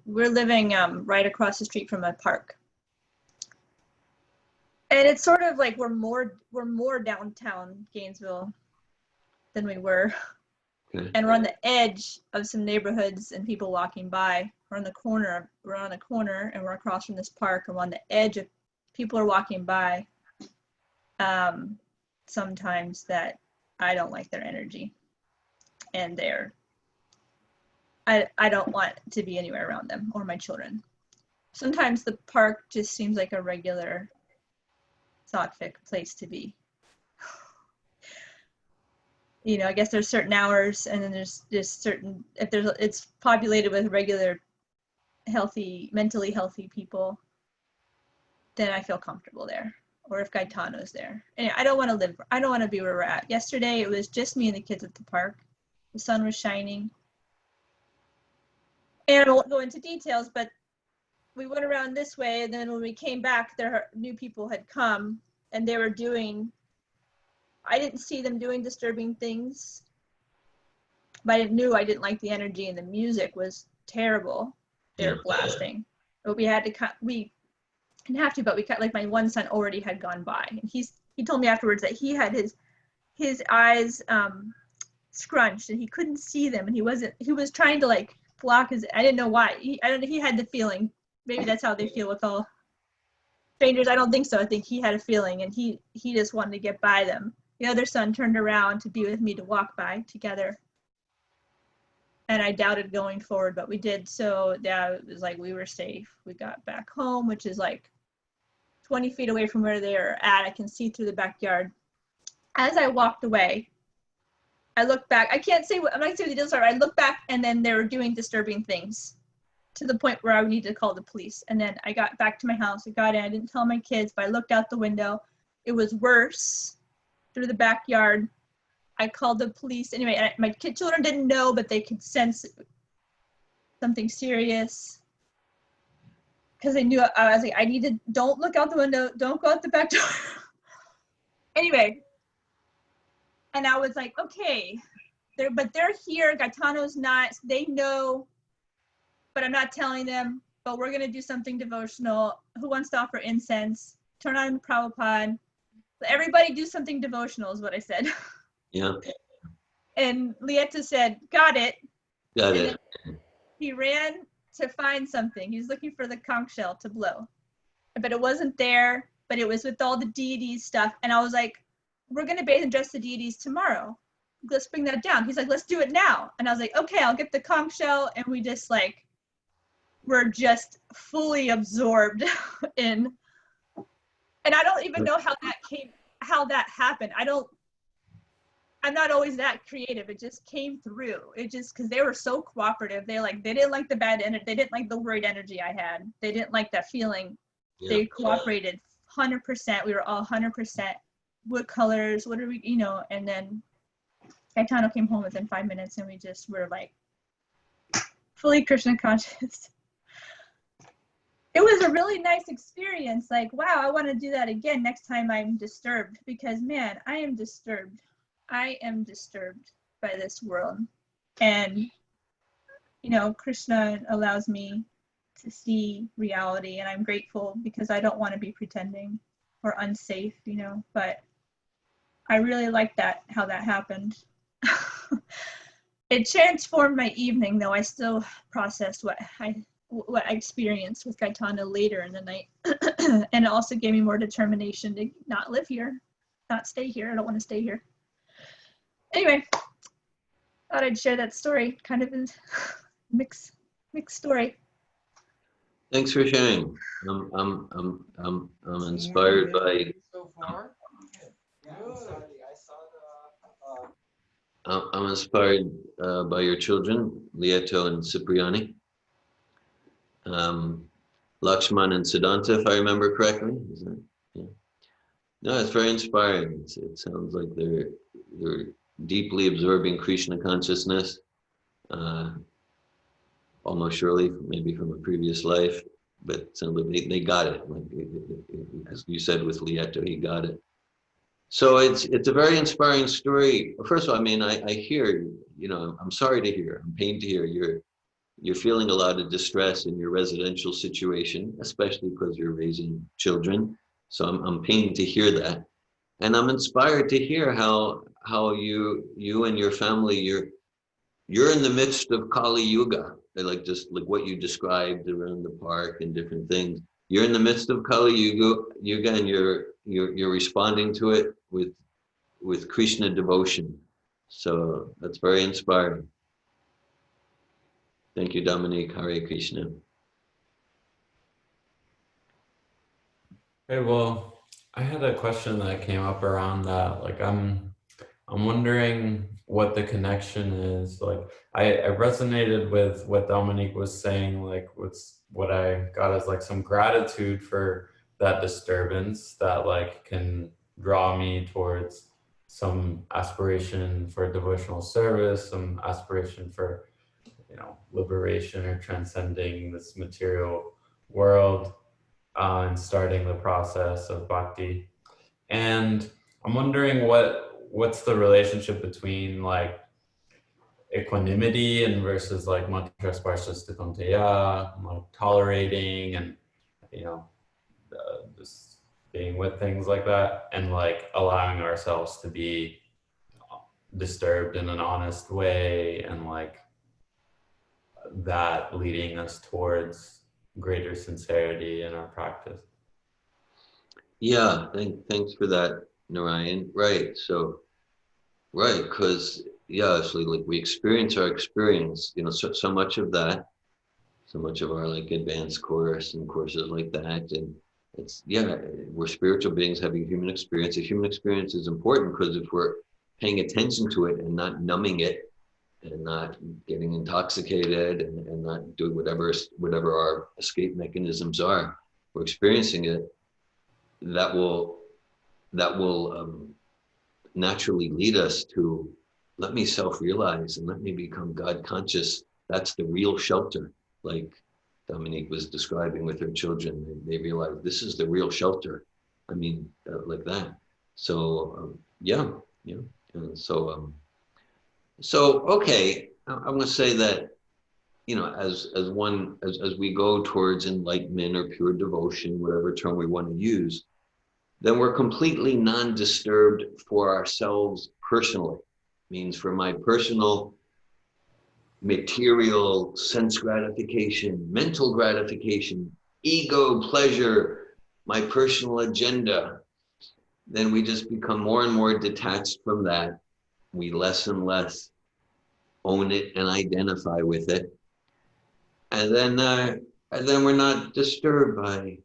we're living right across the street from a park, and it's sort of like we're more downtown Gainesville than we were. Okay. And we're on the edge of some neighborhoods and people walking by. We're on a corner and we're across from this park, and we're on the edge of people are walking by sometimes that I don't like their energy, and I don't want to be anywhere around them or my children. Sometimes the park just seems like a regular sattvic place to be. You know, I guess there's certain hours, and then there's just certain, it's populated with regular mentally healthy people, then I feel comfortable there. Or if Gaetano's there. And I don't want to be where we're at. Yesterday it was just me and the kids at the park. The sun was shining. And I won't go into details, but we went around this way, and then when we came back, new people had come, and they were I didn't see them doing disturbing things, but I didn't like the energy, and the music was terrible. They were blasting. But we didn't have to, but like my one son already had gone by, and he told me afterwards that he had his eyes scrunched, and he couldn't see them, and he was trying to like block I didn't know why. He had the feeling. Maybe that's how they feel with all strangers. I don't think so. I think he had a feeling, and he just wanted to get by them. The other son turned around to be with me to walk by together. And I doubted going forward, but we did. So yeah, it was like we were safe. We got back home, which is like 20 feet away from where they are at. I can see through the backyard. As I walked away, I looked back. I'm not going to say what the details are. I looked back, and then they were doing disturbing things to the point where I would need to call the police. And then I got back to my house. I got in. I didn't tell my kids, but I looked out the window. it was worse through the backyard. I called the police. Anyway, my children didn't know, but they could sense something serious. Because they knew, I was like, I need to, don't look out the window, don't go out the back door. Anyway, and I was like, okay, they're here, Gaetano's not, they know, but I'm not telling them, but we're gonna do something devotional. Who wants to offer incense? Turn on the Prabhupada. Everybody do something devotional is what I said. Yeah. And Lieta said, got it. Got And it. he ran to find something. He was looking for the conch shell to blow, but it wasn't there, but it was with all the deities stuff. And I was like, we're going to bathe and dress the deities tomorrow. Let's bring that down. He's like, let's do it now. And I was like, okay, I'll get the conch shell. And we just like, we're just fully absorbed in, and I don't even know how that happened. I'm not always that creative. It just came through. It just, because they were so cooperative. They didn't like the bad energy. They didn't like the worried energy I had. They didn't like that feeling. Yeah. They cooperated 100%. We were all 100% wood colors. What are we, and then Gaetano came home within 5 minutes and we just were like fully Krishna conscious. It was a really nice experience. Like, wow, I want to do that again next time I'm disturbed, because man, I am disturbed. I am disturbed by this world. And, Krishna allows me to see reality, and I'm grateful because I don't want to be pretending or unsafe, but I really like that, how that happened. It transformed my evening, though. I still processed what I experienced with Gaetano later in the night. And it also gave me more determination to not live here, not stay here. I don't want to stay here. Anyway, thought I'd share that story, kind of in mixed story. Thanks for sharing. I'm inspired by. So far. I'm inspired by your children, Lieto and Cipriani. Lakshman and Siddhanta, if I remember correctly. Is that, yeah. No, it's very inspiring. It sounds like they're deeply absorbing Krishna consciousness, almost surely, maybe from a previous life, but it sounds like they got it. Like, as you said with Lieto, he got it. So it's a very inspiring story. First of all, I mean, I hear, I'm sorry to hear, I'm pained to hear you're feeling a lot of distress in your residential situation, especially because you're raising children. So I'm pained to hear that. And I'm inspired to hear how you and your family, you're in the midst of Kali Yuga, like just like what you described around the park and different things. You're in the midst of Kali Yuga, and you're responding to it with Krishna devotion. So that's very inspiring. Thank you, Dominique. Hare Krishna. Hey, well, I had a question that came up around that. Like, I'm wondering what the connection is. Like, I resonated with what Dominique was saying, like, with what I got as like some gratitude for that disturbance that like can draw me towards some aspiration for devotional service, some aspiration for, liberation or transcending this material world, and starting the process of bhakti. And I'm wondering what's the relationship between like equanimity and versus like mantra sparsha stitanteya, like tolerating and just being with things like that, and like allowing ourselves to be disturbed in an honest way, and like that leading us towards greater sincerity in our practice. Yeah, thanks for that, Narayan. Right, so, right, because, actually, like we experience our experience, so much of that, so much of our like advanced course and courses like that, and it's, we're spiritual beings having a human experience. A human experience is important because if we're paying attention to it and not numbing it, and not getting intoxicated and not doing whatever our escape mechanisms are, we're experiencing it, that will that will naturally lead us to, let me self-realize and let me become God conscious. That's the real shelter. Like Dominique was describing with her children, they realize this is the real shelter. I mean, like that. So yeah. And so okay, I'm going to say that, as we go towards enlightenment or pure devotion, whatever term we want to use, then we're completely non-disturbed for ourselves personally. Means for my personal material sense gratification, mental gratification, ego pleasure, my personal agenda, then we just become more and more detached from that. We less and less own it and identify with it. And then we're not disturbed by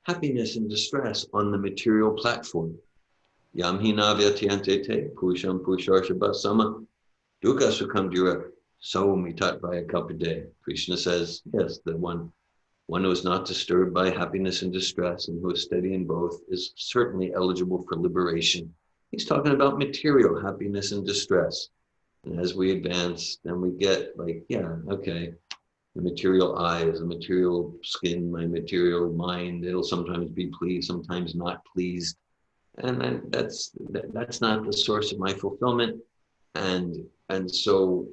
happiness and distress on the material platform. Yam hina vyatiyante te pusham pusharshabha sama dukkha sukham dhira saumitat vaya kalpade. Krishna says, yes, the one who is not disturbed by happiness and distress and who is steady in both is certainly eligible for liberation. He's talking about material happiness and distress. And as we advance, then we get like, yeah, okay, the material eyes, the material skin, my material mind, it'll sometimes be pleased, sometimes not pleased. And then that's not the source of my fulfillment. And so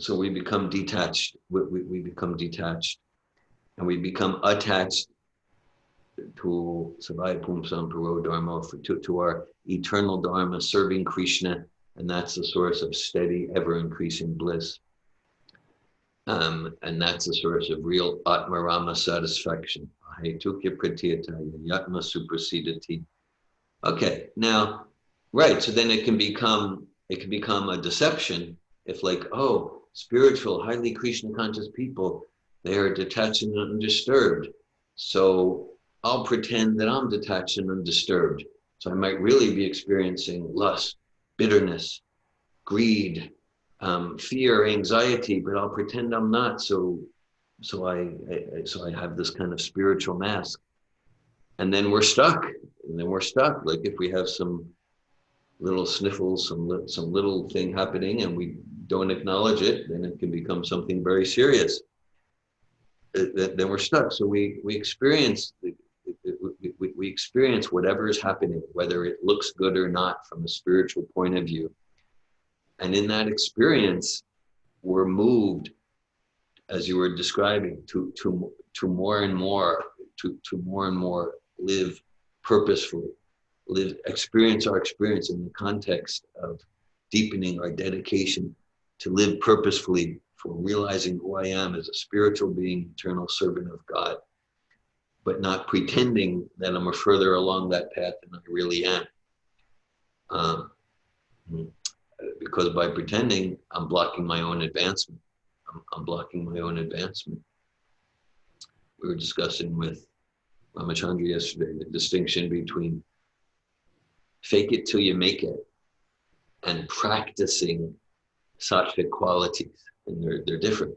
we become detached. We become detached. And we become attached to Savai Pumsam Puro Dharma, to our eternal Dharma, serving Krishna. And that's the source of steady, ever-increasing bliss. And that's the source of real Atmarama satisfaction. Yatma suprasidati. Okay, now, right, so then it can become a deception if like, oh, spiritual, highly Krishna conscious people, they are detached and undisturbed. So I'll pretend that I'm detached and undisturbed. So I might really be experiencing lust, bitterness, greed, fear, anxiety, but I'll pretend I'm not. So I have this kind of spiritual mask, and then we're stuck. Like if we have some little sniffles, some little thing happening, and we don't acknowledge it, then it can become something very serious. Then we're stuck. So we experience we experience whatever is happening, whether it looks good or not, from a spiritual point of view. And in that experience, we're moved, as you were describing, to more and more live purposefully, experience our experience in the context of deepening our dedication to live purposefully for realizing who I am as a spiritual being, eternal servant of God, but not pretending that I'm further along that path than I really am. Because by pretending, I'm blocking my own advancement. I'm blocking my own advancement. We were discussing with Ramachandra yesterday the distinction between fake it till you make it and practicing sattvic qualities, and they're different.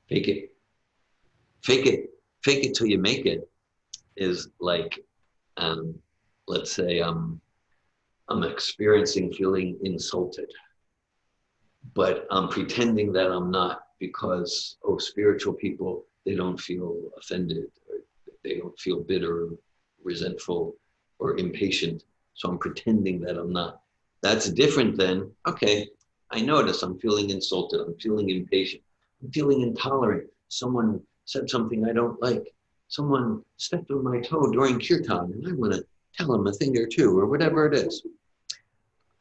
Fake it till you make it is like, let's say I'm experiencing feeling insulted, but I'm pretending that I'm not because, spiritual people, they don't feel offended, or they don't feel bitter, or resentful, or impatient. So I'm pretending that I'm not. That's different than, okay, I notice I'm feeling insulted, I'm feeling impatient, I'm feeling intolerant. Someone said something I don't like. Someone stepped on my toe during kirtan, and I want to tell them a thing or two, or whatever it is.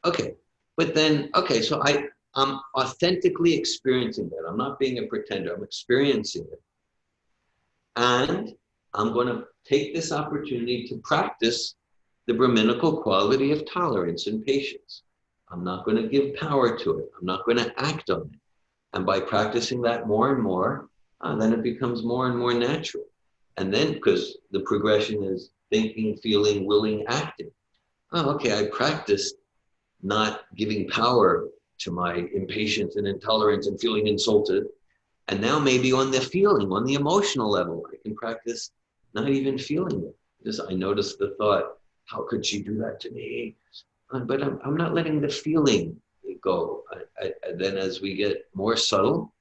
Okay, but then, so I'm authentically experiencing that. I'm not being a pretender, I'm experiencing it. And I'm going to take this opportunity to practice the Brahminical quality of tolerance and patience. I'm not going to give power to it. I'm not going to act on it. And by practicing that more and more, then it becomes more and more natural. And then, because the progression is thinking, feeling, willing, acting. I practiced not giving power to my impatience and intolerance and feeling insulted. And now maybe on the emotional level, I can practice not even feeling it. Just I notice the thought, how could she do that to me? But I'm not letting the feeling go. Then as we get more subtle,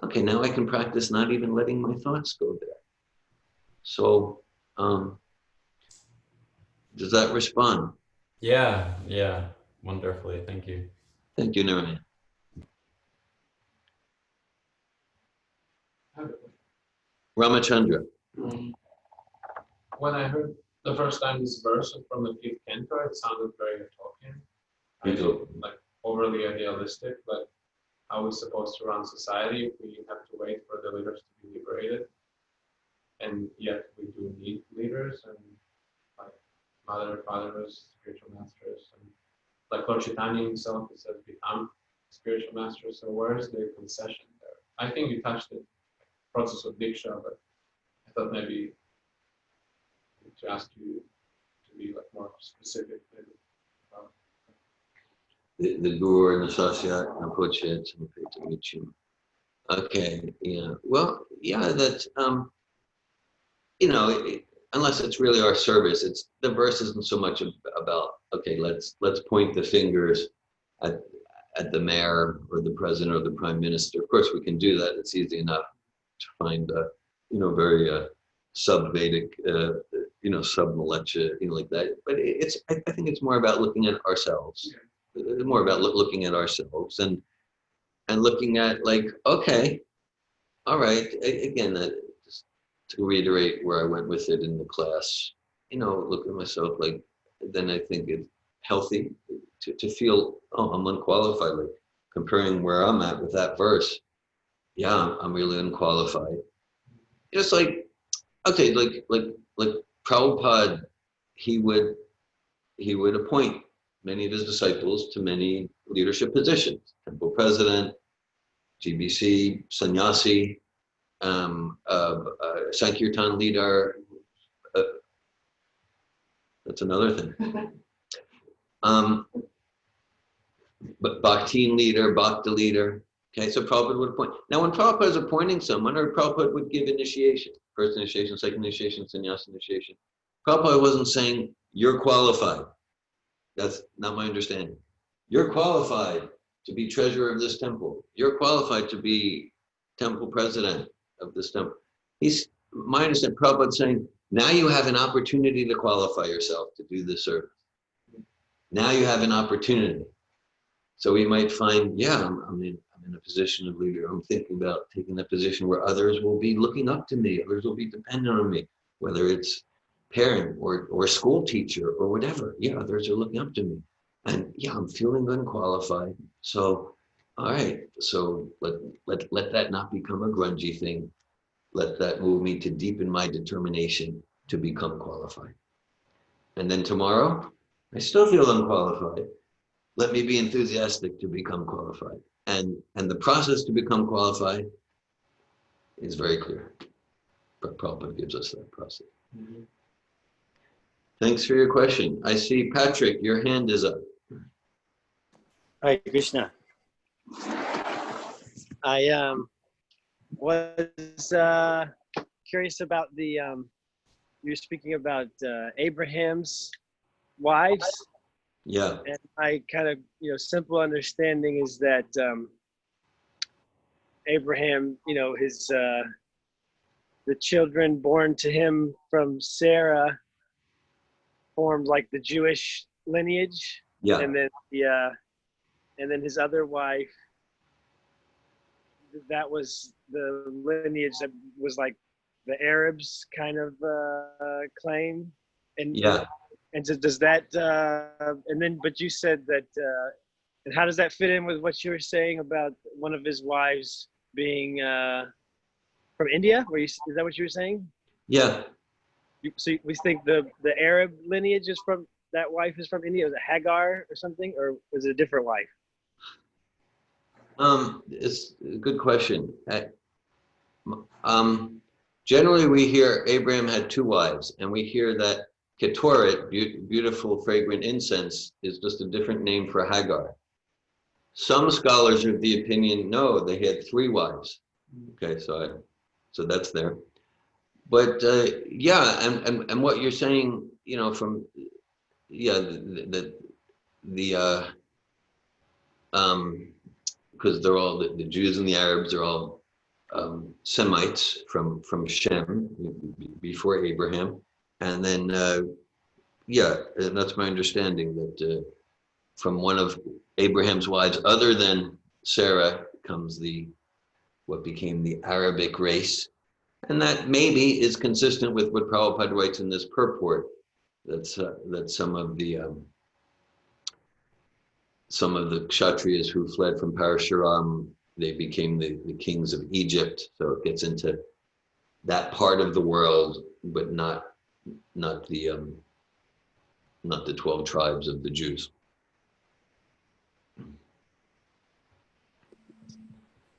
okay, now I can practice not even letting my thoughts go there. So, does that respond? Yeah, wonderfully. Thank you. Thank you, Narayan. Ramachandra. When I heard the first time this verse from the fifth canto, it sounded very utopian, like overly idealistic, like how we're supposed to run society if we have to wait for the leaders to be liberated. And yet we do need leaders and like mother, fathers, spiritual masters, and like Lord Chaitanya himself, he says, become spiritual masters. So where's the concession there? I think you touched the process of Diksha, but I thought maybe to ask you to be like more specific about The Guru and the Sasyat and Pochet and Petamichim. Okay, yeah. Well, yeah, that you know, unless it's really our service, it's the verse isn't so much about okay, let's point the fingers at the mayor or the president or the prime minister. Of course, we can do that. It's easy enough to find you know, very sub-Vedic, you know, sub-Malecha, you know, like that. But it's I think it's more about looking at ourselves. More about looking at ourselves and looking at like, okay, all right, again, just to reiterate where I went with it in the class, you know, look at myself like, then I think it's healthy to feel, oh, I'm unqualified, like comparing where I'm at with that verse. Yeah, I'm really unqualified. Just like, okay, like Prabhupada, he would appoint many of his disciples to many leadership positions, temple president, GBC, sannyasi, Sankirtan leader. That's another thing. But Bhaktin leader, Bhakta leader. Okay, so Prabhupada would appoint. Now, when Prabhupada is appointing someone, or Prabhupada would give initiation, first initiation, second initiation, sannyasa initiation, Prabhupada wasn't saying, you're qualified. That's not my understanding. You're qualified to be treasurer of this temple. You're qualified to be temple president of this temple. My understanding, Prabhupada saying, now you have an opportunity to qualify yourself to do this service. Now you have an opportunity. So we might find, yeah, I'm in a position of leader. I'm thinking about taking a position where others will be looking up to me. Others will be dependent on me, whether it's parent or school teacher or whatever. Yeah, others are looking up to me. And yeah, I'm feeling unqualified. So, all right. So let that not become a grungy thing. Let that move me to deepen my determination to become qualified. And then tomorrow, I still feel unqualified. Let me be enthusiastic to become qualified. And the process to become qualified is very clear. Prabhupada gives us that process. Mm-hmm. Thanks for your question. I see Patrick, your hand is up. Hi, Krishna. I was curious about the, you were speaking about Abraham's wives. Yeah. And my kind of, simple understanding is that Abraham, his, the children born to him from Sarah formed like the Jewish lineage. Yeah. And then his other wife, that was the lineage that was like the Arabs kind of claim. And yeah. And so does that, and then, but you said that, and how does that fit in with what you were saying about one of his wives being from India? Is that what you were saying? Yeah. So we think the Arab lineage is from, that wife is from India? Was it Hagar or something? Or was it a different wife? It's a good question. Generally we hear Abraham had two wives, and we hear that Ketoret, beautiful fragrant incense, is just a different name for Hagar. Some scholars are of the opinion, no, they had three wives. Okay, so that's there. But yeah, and what you're saying, from yeah, because they're all the Jews and the Arabs are all Semites from Shem before Abraham, and then yeah, and that's my understanding that from one of Abraham's wives, other than Sarah, comes what became the Arabic race, and that maybe is consistent with what Prabhupada writes in this purport. That some of the Kshatriyas who fled from Parashuram, they became the kings of Egypt. So it gets into that part of the world, but not the 12 tribes of the Jews.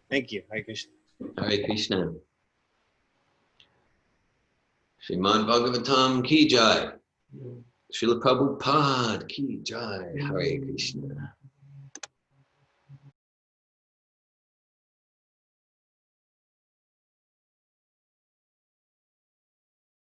Thank you. Hare Krishna. Hare Krishna. Srimad Bhagavatam ki jai. Srila Prabhupada ki jai. Hare Krishna.